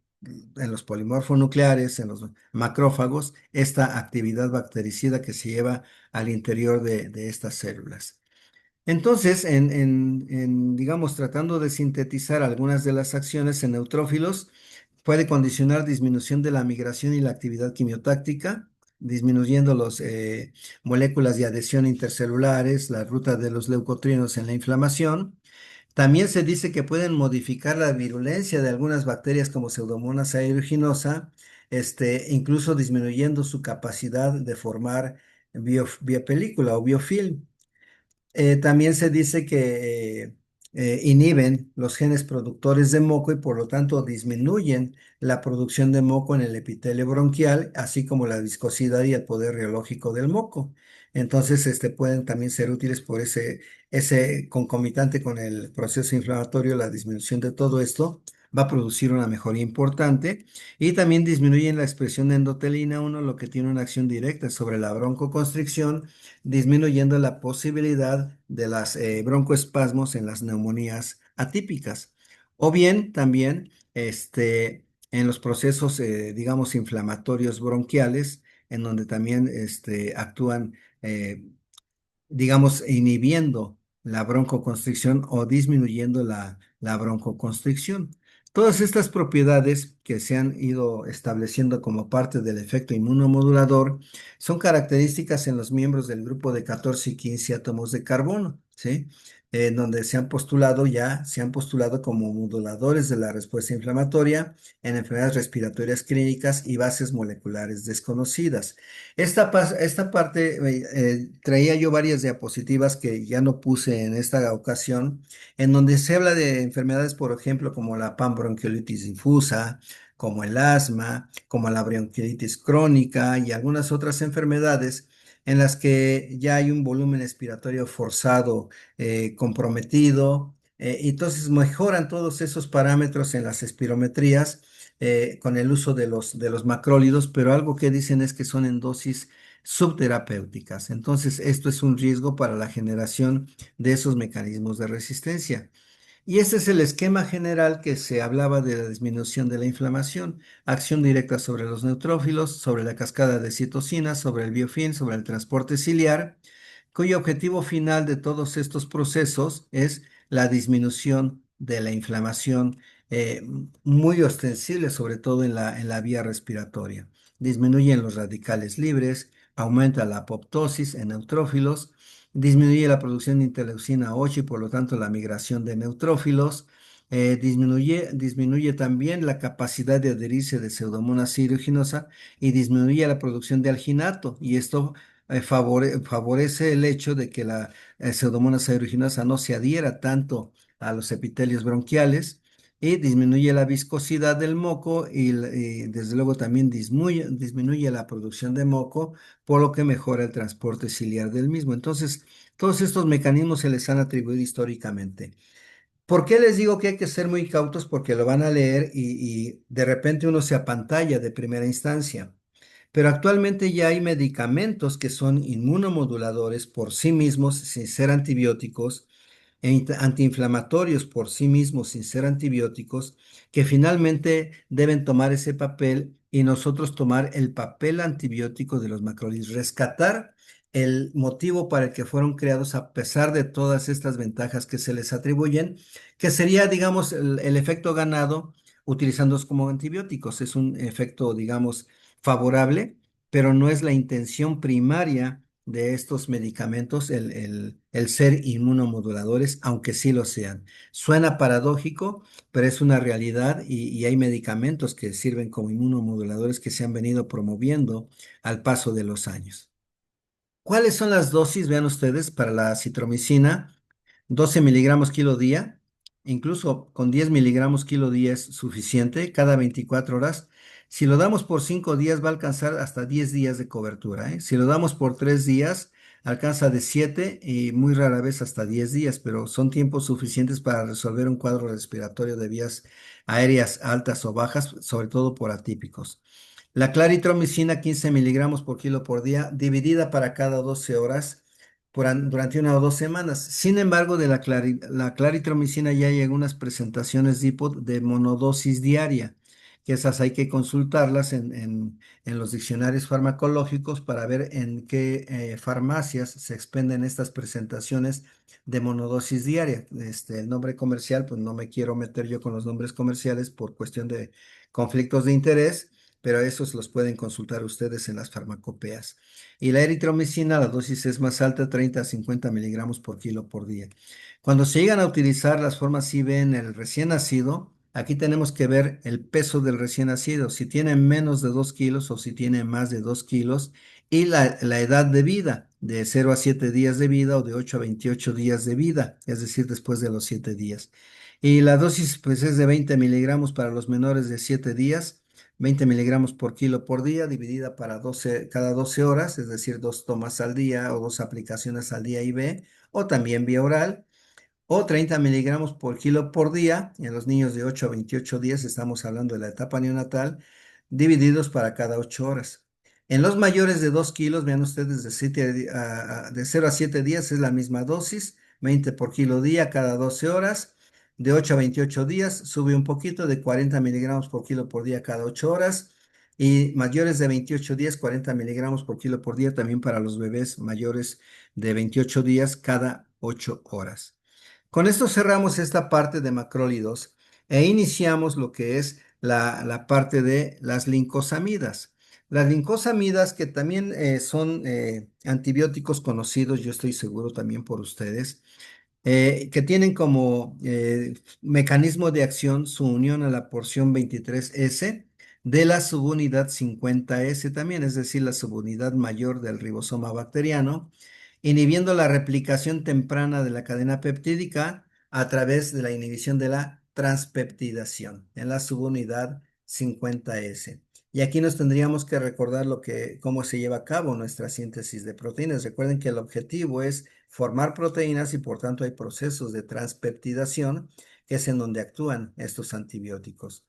los polimorfonucleares, en los macrófagos, esta actividad bactericida que se lleva al interior de estas células. Entonces, digamos, tratando de sintetizar algunas de las acciones en neutrófilos, puede condicionar disminución de la migración y la actividad quimiotáctica, disminuyendo las moléculas de adhesión intercelulares, la ruta de los leucotrienos en la inflamación. También se dice que pueden modificar la virulencia de algunas bacterias como Pseudomonas aeruginosa, incluso disminuyendo su capacidad de formar biopelícula o biofilm. También se dice que inhiben los genes productores de moco y por lo tanto disminuyen la producción de moco en el epitelio bronquial, así como la viscosidad y el poder reológico del moco. Entonces, pueden también ser útiles por ese concomitante con el proceso inflamatorio, la disminución de todo esto va a producir una mejoría importante y también disminuyen la expresión de endotelina 1, lo que tiene una acción directa sobre la broncoconstricción disminuyendo la posibilidad de las broncoespasmos en las neumonías atípicas. O bien también en los procesos, digamos, inflamatorios bronquiales, en donde también actúan digamos, inhibiendo la broncoconstricción o disminuyendo la broncoconstricción. Todas estas propiedades que se han ido estableciendo como parte del efecto inmunomodulador son características en los miembros del grupo de 14 y 15 átomos de carbono, ¿sí? En donde se han postulado como moduladores de la respuesta inflamatoria en enfermedades respiratorias clínicas y bases moleculares desconocidas. Esta parte traía yo varias diapositivas que ya no puse en esta ocasión, en donde se habla de enfermedades, por ejemplo, como la panbronquiolitis difusa, como el asma, como la bronquiolitis crónica y algunas otras enfermedades en las que ya hay un volumen expiratorio forzado comprometido. Y entonces mejoran todos esos parámetros en las espirometrías con el uso de los macrólidos, pero algo que dicen es que son en dosis subterapéuticas. Entonces, esto es un riesgo para la generación de esos mecanismos de resistencia. Y este es el esquema general que se hablaba de la disminución de la inflamación, acción directa sobre los neutrófilos, sobre la cascada de citocinas, sobre el biofilm, sobre el transporte ciliar, cuyo objetivo final de todos estos procesos es la disminución de la inflamación muy ostensible, sobre todo en la vía respiratoria. Disminuyen los radicales libres, aumenta la apoptosis en neutrófilos, disminuye la producción de interleucina 8 y por lo tanto la migración de neutrófilos, disminuye también la capacidad de adherirse de Pseudomonas aeruginosa y disminuye la producción de alginato y esto favorece el hecho de que la Pseudomonas aeruginosa no se adhiera tanto a los epitelios bronquiales y disminuye la viscosidad del moco y desde luego también disminuye la producción de moco, por lo que mejora el transporte ciliar del mismo. Entonces, todos estos mecanismos se les han atribuido históricamente. ¿Por qué les digo que hay que ser muy cautos? Porque lo van a leer y de repente uno se apantalla de primera instancia. Pero actualmente ya hay medicamentos que son inmunomoduladores por sí mismos, sin ser antibióticos, antiinflamatorios por sí mismos, sin ser antibióticos, que finalmente deben tomar ese papel y nosotros tomar el papel antibiótico de los macrólidos, rescatar el motivo para el que fueron creados a pesar de todas estas ventajas que se les atribuyen, que sería, digamos, el efecto ganado utilizándolos como antibióticos. Es un efecto, digamos, favorable, pero no es la intención primaria de estos medicamentos el ser inmunomoduladores, aunque sí lo sean. Suena paradójico, pero es una realidad y hay medicamentos que sirven como inmunomoduladores que se han venido promoviendo al paso de los años. ¿Cuáles son las dosis? Vean ustedes, para la citromicina, 12 miligramos kilo día, incluso con 10 miligramos kilo día es suficiente cada 24 horas. Si lo damos por 5 días va a alcanzar hasta 10 días de cobertura, ¿eh? Si lo damos por 3 días, alcanza de 7 y muy rara vez hasta 10 días, pero son tiempos suficientes para resolver un cuadro respiratorio de vías aéreas altas o bajas, sobre todo por atípicos. La claritromicina, 15 miligramos por kilo por día, dividida para cada 12 horas durante 1 o 2 semanas. Sin embargo, la claritromicina ya hay algunas presentaciones de monodosis diaria, que esas hay que consultarlas en los diccionarios farmacológicos para ver en qué farmacias se expenden estas presentaciones de monodosis diaria. El nombre comercial, pues no me quiero meter yo con los nombres comerciales por cuestión de conflictos de interés, pero esos los pueden consultar ustedes en las farmacopeas. Y la eritromicina, la dosis es más alta, 30 a 50 miligramos por kilo por día. Cuando se llegan a utilizar las formas IV en el recién nacido, aquí tenemos que ver el peso del recién nacido, si tiene menos de 2 kilos o si tiene más de 2 kilos, y la edad de vida, de 0 a 7 días de vida o de 8 a 28 días de vida, es decir, después de los 7 días. Y la dosis pues es de 20 miligramos para los menores de 7 días, 20 miligramos por kilo por día, dividida para 12, cada 12 horas, es decir, 2 tomas al día o 2 aplicaciones al día IV, o también vía oral, o 30 miligramos por kilo por día. En los niños de 8 a 28 días, estamos hablando de la etapa neonatal, divididos para cada 8 horas. En los mayores de 2 kilos, vean ustedes, de 0 a 7 días es la misma dosis, 20 por kilo día cada 12 horas. De 8 a 28 días sube un poquito, de 40 miligramos por kilo por día cada 8 horas. Y mayores de 28 días, 40 miligramos por kilo por día también para los bebés mayores de 28 días cada 8 horas. Con esto cerramos esta parte de macrólidos e iniciamos lo que es la parte de las lincosamidas. Las lincosamidas, que también son antibióticos conocidos, yo estoy seguro también por ustedes, que tienen como mecanismo de acción su unión a la porción 23S de la subunidad 50S también, es decir, la subunidad mayor del ribosoma bacteriano, inhibiendo la replicación temprana de la cadena peptídica a través de la inhibición de la transpeptidación en la subunidad 50S. Y aquí nos tendríamos que recordar cómo se lleva a cabo nuestra síntesis de proteínas. Recuerden que el objetivo es formar proteínas y por tanto hay procesos de transpeptidación, que es en donde actúan estos antibióticos.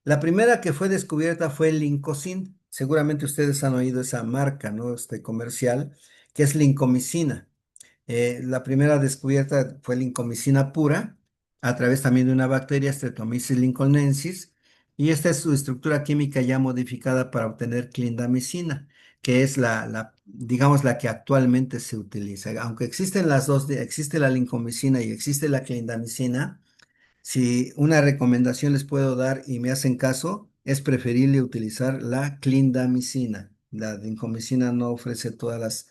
La primera que fue descubierta fue el Lincozin. Seguramente ustedes han oído esa marca, ¿no? Comercial, que es lincomicina. La primera descubierta fue lincomicina pura, a través también de una bacteria, Streptomyces lincolnensis, y esta es su estructura química ya modificada para obtener clindamicina, que es digamos, la que actualmente se utiliza. Aunque existen las dos, existe la lincomicina y existe la clindamicina, si una recomendación les puedo dar y me hacen caso, es preferible utilizar la clindamicina. La lincomicina no ofrece todas las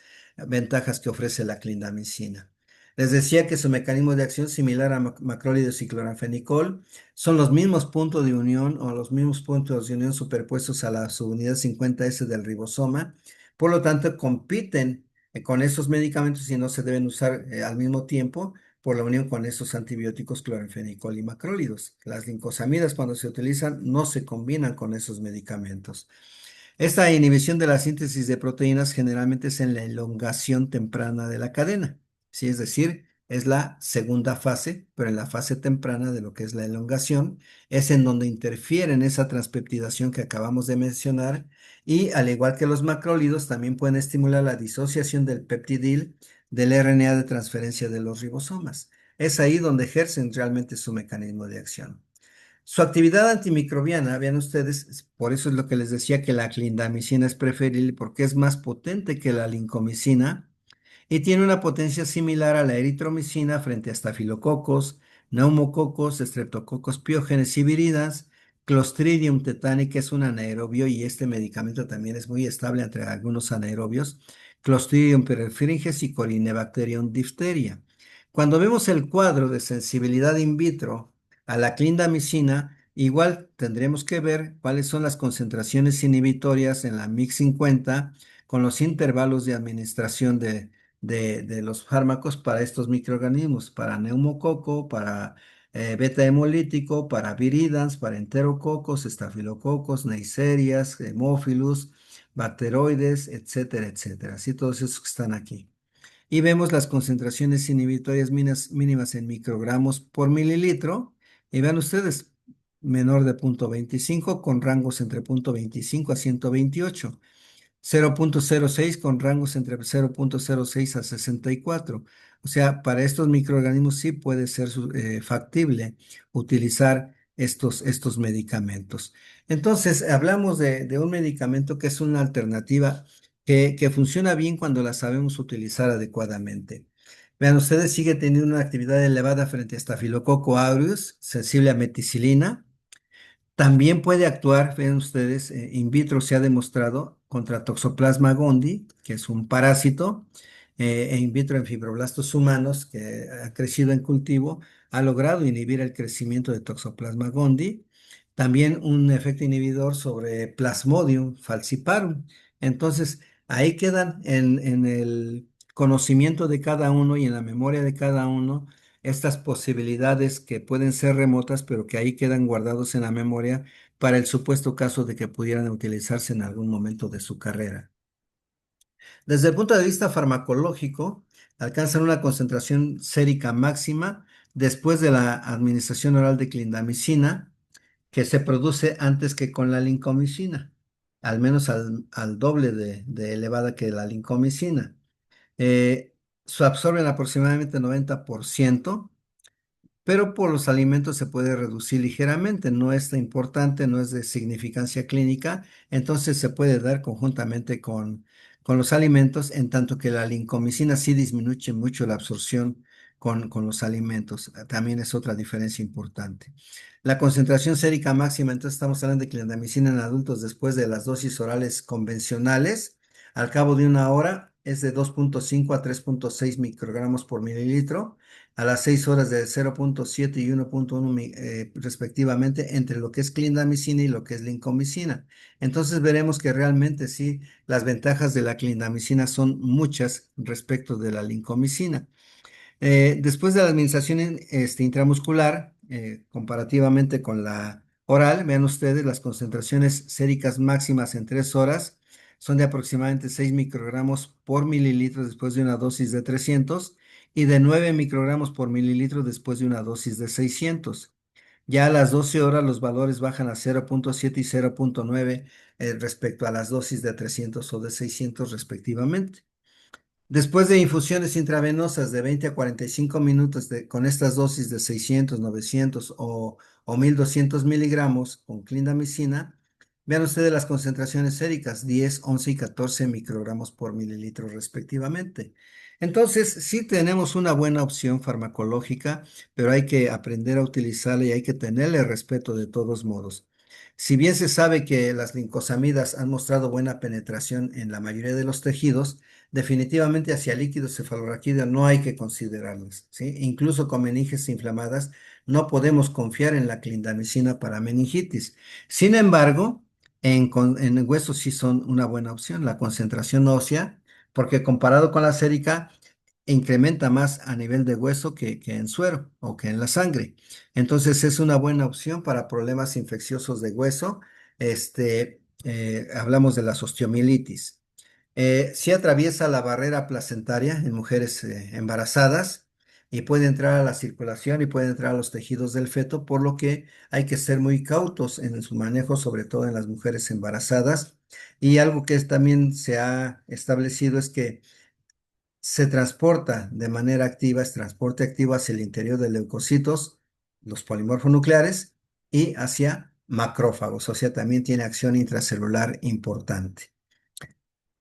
ventajas que ofrece la clindamicina. Les decía que su mecanismo de acción similar a macrólidos y cloranfenicol son los mismos puntos de unión o los mismos puntos de unión superpuestos a la subunidad 50S del ribosoma. Por lo tanto, compiten con esos medicamentos y no se deben usar al mismo tiempo por la unión con estos antibióticos cloranfenicol y macrólidos. Las lincosamidas, cuando se utilizan, no se combinan con esos medicamentos. Esta inhibición de la síntesis de proteínas generalmente es en la elongación temprana de la cadena, ¿sí? Es decir, es la segunda fase, pero en la fase temprana de lo que es la elongación, es en donde interfieren esa transpeptidación que acabamos de mencionar y al igual que los macrólidos, también pueden estimular la disociación del peptidil del RNA de transferencia de los ribosomas. Es ahí donde ejercen realmente su mecanismo de acción. Su actividad antimicrobiana, vean ustedes, por eso es lo que les decía que la clindamicina es preferible porque es más potente que la lincomicina y tiene una potencia similar a la eritromicina frente a estafilococos, neumococos, streptococos piógenes y viridas. Clostridium tetani, que es un anaerobio y este medicamento también es muy estable entre algunos anaerobios. Clostridium perfringens y Corynebacterium diphtheria. Cuando vemos el cuadro de sensibilidad in vitro a la clindamicina, igual tendremos que ver cuáles son las concentraciones inhibitorias en la MIC50 con los intervalos de administración de los fármacos para estos microorganismos, para neumococo, para beta hemolítico, para viridans, para enterococos, estafilococos, neiserias, hemófilus, bacteroides, etcétera, etcétera. Así todos esos que están aquí. Y vemos las concentraciones inhibitorias mínimas en microgramos por mililitro. Y vean ustedes, menor de 0,25 con rangos entre 0,25 a 128. 0,06 con rangos entre 0,06 a 64. O sea, para estos microorganismos sí puede ser factible utilizar estos medicamentos. Entonces, hablamos de un medicamento que es una alternativa que funciona bien cuando la sabemos utilizar adecuadamente. Vean, ustedes sigue teniendo una actividad elevada frente a Staphylococcus aureus, sensible a meticilina. También puede actuar, ven ustedes, in vitro se ha demostrado contra Toxoplasma gondii, que es un parásito, e in vitro en fibroblastos humanos que ha crecido en cultivo, ha logrado inhibir el crecimiento de Toxoplasma gondii. También un efecto inhibidor sobre Plasmodium falciparum. Entonces, ahí quedan en el conocimiento de cada uno y en la memoria de cada uno estas posibilidades que pueden ser remotas, pero que ahí quedan guardados en la memoria para el supuesto caso de que pudieran utilizarse en algún momento de su carrera. Desde el punto de vista farmacológico, alcanzan una concentración sérica máxima después de la administración oral de clindamicina, que se produce antes que con la lincomicina, al menos al doble de elevada que la lincomicina. Eh, Se absorben aproximadamente 90%, pero por los alimentos se puede reducir ligeramente, no es tan importante, no es de significancia clínica, entonces se puede dar conjuntamente con los alimentos, en tanto que la lincomicina sí disminuye mucho la absorción con los alimentos. También es otra diferencia importante. La concentración sérica máxima, entonces estamos hablando de clindamicina en adultos después de las dosis orales convencionales, al cabo de una hora es de 2,5 a 3,6 microgramos por mililitro a las 6 horas de 0,7 y 1,1 respectivamente entre lo que es clindamicina y lo que es lincomicina. Entonces veremos que realmente sí, las ventajas de la clindamicina son muchas respecto de la lincomicina. Después de la administración intramuscular, comparativamente con la oral, vean ustedes las concentraciones séricas máximas en 3 horas son de aproximadamente 6 microgramos por mililitro después de una dosis de 300 y de 9 microgramos por mililitro después de una dosis de 600. Ya a las 12 horas los valores bajan a 0,7 y 0,9 respecto a las dosis de 300 o de 600 respectivamente. Después de infusiones intravenosas de 20 a 45 minutos con estas dosis de 600, 900 o 1200 miligramos con clindamicina, vean ustedes las concentraciones séricas, 10, 11 y 14 microgramos por mililitro respectivamente. Entonces, sí tenemos una buena opción farmacológica, pero hay que aprender a utilizarla y hay que tenerle respeto de todos modos. Si bien se sabe que las lincosamidas han mostrado buena penetración en la mayoría de los tejidos, definitivamente hacia líquido cefalorraquídeo no hay que considerarlas, ¿sí? Incluso con meninges inflamadas no podemos confiar en la clindamicina para meningitis. Sin embargo, en huesos sí son una buena opción, la concentración ósea, porque comparado con la sérica, incrementa más a nivel de hueso que en suero o que en la sangre. Entonces es una buena opción para problemas infecciosos de hueso. Hablamos de las osteomielitis. Sí atraviesa la barrera placentaria en mujeres embarazadas, y puede entrar a la circulación y puede entrar a los tejidos del feto, por lo que hay que ser muy cautos en su manejo, sobre todo en las mujeres embarazadas. Y algo que también se ha establecido es que se transporta de manera activa, es transporte activo hacia el interior de leucocitos, los polimorfos nucleares, y hacia macrófagos, o sea, también tiene acción intracelular importante.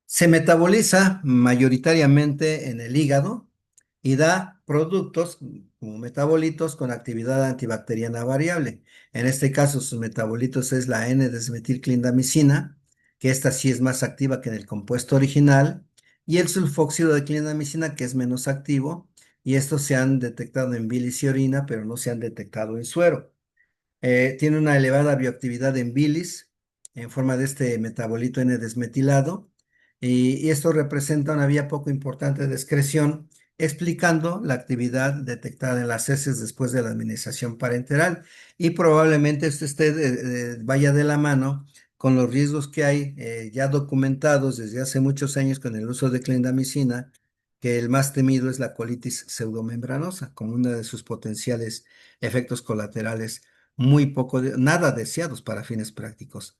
Se metaboliza mayoritariamente en el hígado y da productos como metabolitos con actividad antibacteriana variable. En este caso, sus metabolitos es la N-desmetilclindamicina, que esta sí es más activa que en el compuesto original, y el sulfóxido de clindamicina, que es menos activo, y estos se han detectado en bilis y orina, pero no se han detectado en suero. Tiene una elevada bioactividad en bilis en forma de este metabolito N-desmetilado y esto representa una vía poco importante de excreción, explicando la actividad detectada en las heces después de la administración parenteral y probablemente esto vaya de la mano con los riesgos que hay ya documentados desde hace muchos años con el uso de clindamicina, que el más temido es la colitis pseudomembranosa como uno de sus potenciales efectos colaterales muy poco, nada deseados para fines prácticos.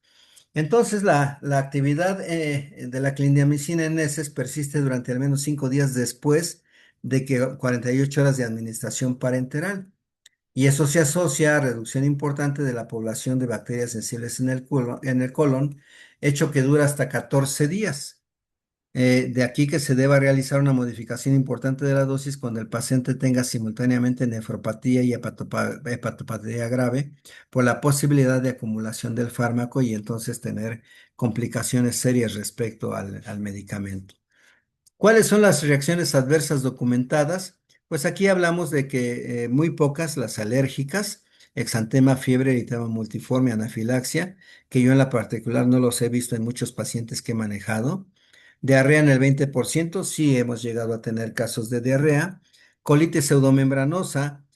Entonces, la actividad de la clindamicina en heces persiste durante al menos 5 días después de que 48 horas de administración parenteral. Y eso se asocia a reducción importante de la población de bacterias sensibles en el colon, hecho que dura hasta 14 días. De aquí que se deba realizar una modificación importante de la dosis cuando el paciente tenga simultáneamente nefropatía y hepatopatía grave por la posibilidad de acumulación del fármaco y entonces tener complicaciones serias respecto al medicamento. ¿Cuáles son las reacciones adversas documentadas? Pues aquí hablamos de que muy pocas las alérgicas, exantema, fiebre, eritema multiforme, anafilaxia, que yo en la particular no los he visto en muchos pacientes que he manejado. Diarrea en el 20%, sí hemos llegado a tener casos de diarrea. Colitis pseudomembranosa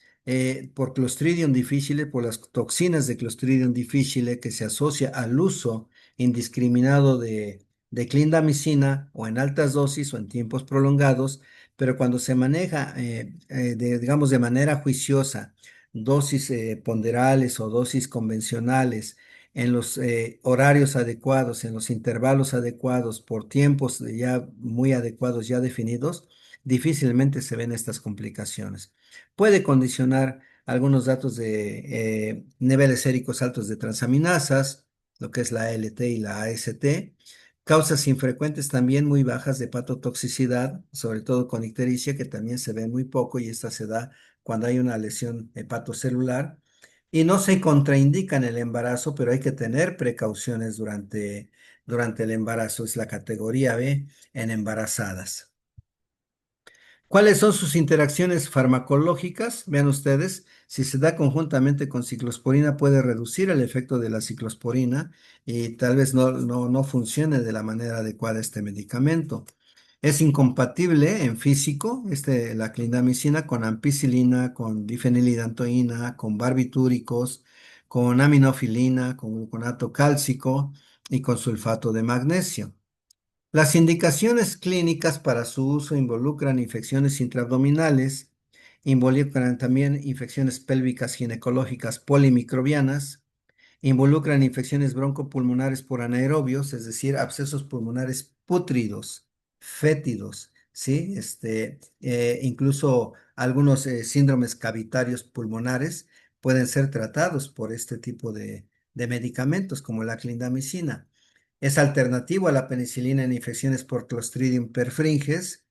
por Clostridium difficile, por las toxinas de Clostridium difficile que se asocia al uso indiscriminado de clindamicina o en altas dosis o en tiempos prolongados, pero cuando se maneja, digamos, de manera juiciosa, dosis ponderales o dosis convencionales, en los horarios adecuados, en los intervalos adecuados, por tiempos ya muy adecuados, ya definidos, difícilmente se ven estas complicaciones. Puede condicionar algunos datos de niveles séricos altos de transaminasas, lo que es la ALT y la AST. Causas infrecuentes también muy bajas de hepatotoxicidad, sobre todo con ictericia, que también se ve muy poco y esta se da cuando hay una lesión hepatocelular. Y no se contraindica en el embarazo, pero hay que tener precauciones durante el embarazo. Es la categoría B en embarazadas. ¿Cuáles son sus interacciones farmacológicas? Vean ustedes, si se da conjuntamente con ciclosporina puede reducir el efecto de la ciclosporina y tal vez no funcione de la manera adecuada este medicamento. Es incompatible en físico, la clindamicina con ampicilina, con difenilidantoína, con barbitúricos, con aminofilina, con gluconato cálcico y con sulfato de magnesio. Las indicaciones clínicas para su uso involucran infecciones intraabdominales, involucran también infecciones pélvicas ginecológicas polimicrobianas, involucran infecciones broncopulmonares por anaerobios, es decir, abscesos pulmonares pútridos, fétidos, ¿sí? Incluso algunos síndromes cavitarios pulmonares pueden ser tratados por este tipo de medicamentos, como la clindamicina. Es alternativo a la penicilina en infecciones por Clostridium perfringens.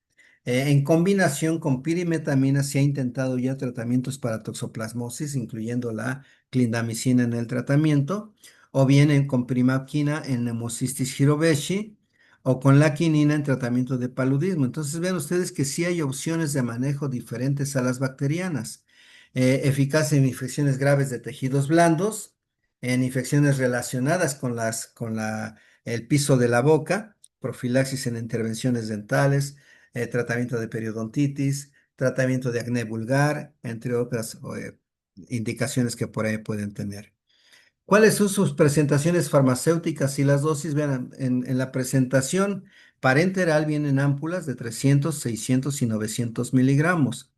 En combinación con pirimetamina se ha intentado ya tratamientos para toxoplasmosis, incluyendo la clindamicina en el tratamiento, o bien con primapquina en Pneumocystis jirovecii, o con la quinina en tratamiento de paludismo. Entonces vean ustedes que sí hay opciones de manejo diferentes a las bacterianas. Eficaz en infecciones graves de tejidos blandos, en infecciones relacionadas el piso de la boca, profilaxis en intervenciones dentales, tratamiento de periodontitis, tratamiento de acné vulgar, entre otras indicaciones que por ahí pueden tener. ¿Cuáles son sus presentaciones farmacéuticas y las dosis? Vean, en la presentación parenteral vienen ámpulas de 300, 600 y 900 miligramos.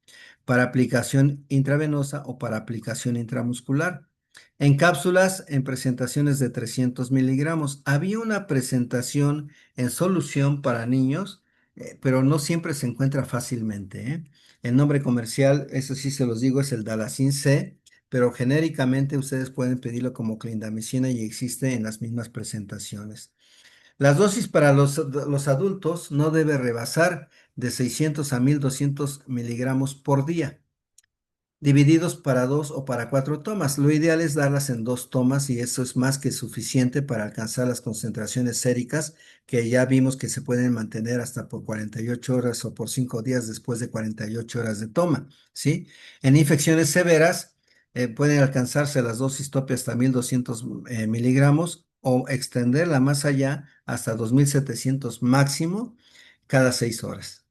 para aplicación intravenosa o para aplicación intramuscular. En cápsulas, en presentaciones de 300 miligramos. Había una presentación en solución para niños, pero no siempre se encuentra fácilmente, ¿eh? El nombre comercial, eso sí se los digo, es el Dalacin C, pero genéricamente ustedes pueden pedirlo como clindamicina y existe en las mismas presentaciones. Las dosis para los adultos no debe rebasar de 600 a 1200 miligramos por día, divididos para dos o para cuatro tomas. Lo ideal es darlas en dos tomas y eso es más que suficiente para alcanzar las concentraciones séricas que ya vimos que se pueden mantener hasta por 48 horas o por 5 días después de 48 horas de toma, ¿sí? En infecciones severas pueden alcanzarse las dosis tope hasta 1200 miligramos o extenderla más allá hasta 2700 máximo cada 6 horas.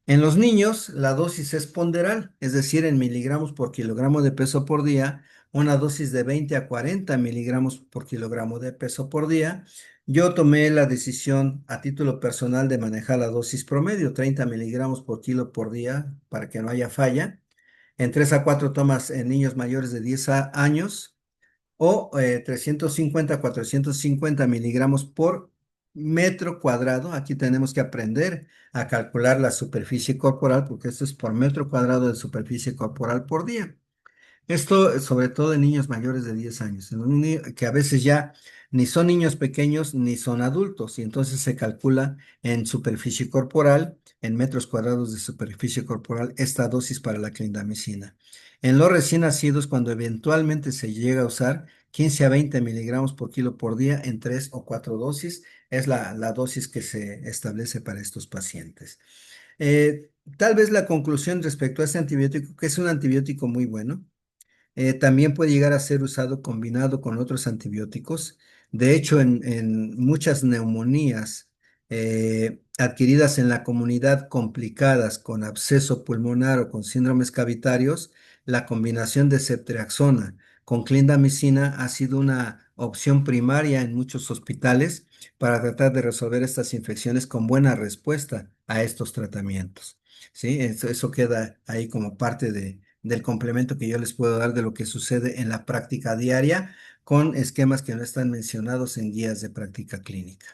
En los niños, la dosis es ponderal, es decir, en miligramos por kilogramo de peso por día, una dosis de 20 a 40 miligramos por kilogramo de peso por día. Yo tomé la decisión a título personal de manejar la dosis promedio, 30 miligramos por kilo por día, para que no haya falla, en 3 a 4 tomas en niños mayores de 10 años o 350 a 450 miligramos por metro cuadrado. Aquí tenemos que aprender a calcular la superficie corporal porque esto es por metro cuadrado de superficie corporal por día. Esto sobre todo en niños mayores de 10 años, en un que a veces ya ni son niños pequeños ni son adultos, y entonces se calcula en superficie corporal, en metros cuadrados de superficie corporal, esta dosis para la clindamicina. En los recién nacidos, cuando eventualmente se llega a usar 15 a 20 miligramos por kilo por día en 3 o 4 dosis, es la dosis que se establece para estos pacientes. Tal vez la conclusión respecto a este antibiótico, que es un antibiótico muy bueno, también puede llegar a ser usado combinado con otros antibióticos. De hecho, en muchas neumonías adquiridas en la comunidad complicadas con absceso pulmonar o con síndromes cavitarios, la combinación de ceftriaxona con clindamicina ha sido una opción primaria en muchos hospitales para tratar de resolver estas infecciones con buena respuesta a estos tratamientos. ¿Sí? Eso queda ahí como parte del complemento que yo les puedo dar de lo que sucede en la práctica diaria con esquemas que no están mencionados en guías de práctica clínica.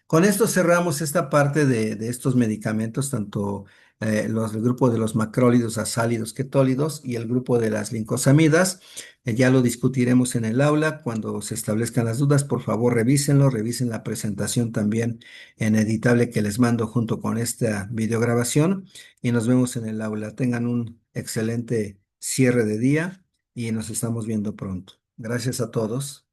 Con esto cerramos esta parte de estos medicamentos, tanto el grupo de los macrólidos, azálidos, ketólidos y el grupo de las lincosamidas. Ya lo discutiremos en el aula cuando se establezcan las dudas. Por favor, revísenlo, revisen la presentación también en editable que les mando junto con esta videograbación y nos vemos en el aula. Tengan un excelente cierre de día y nos estamos viendo pronto. Gracias a todos.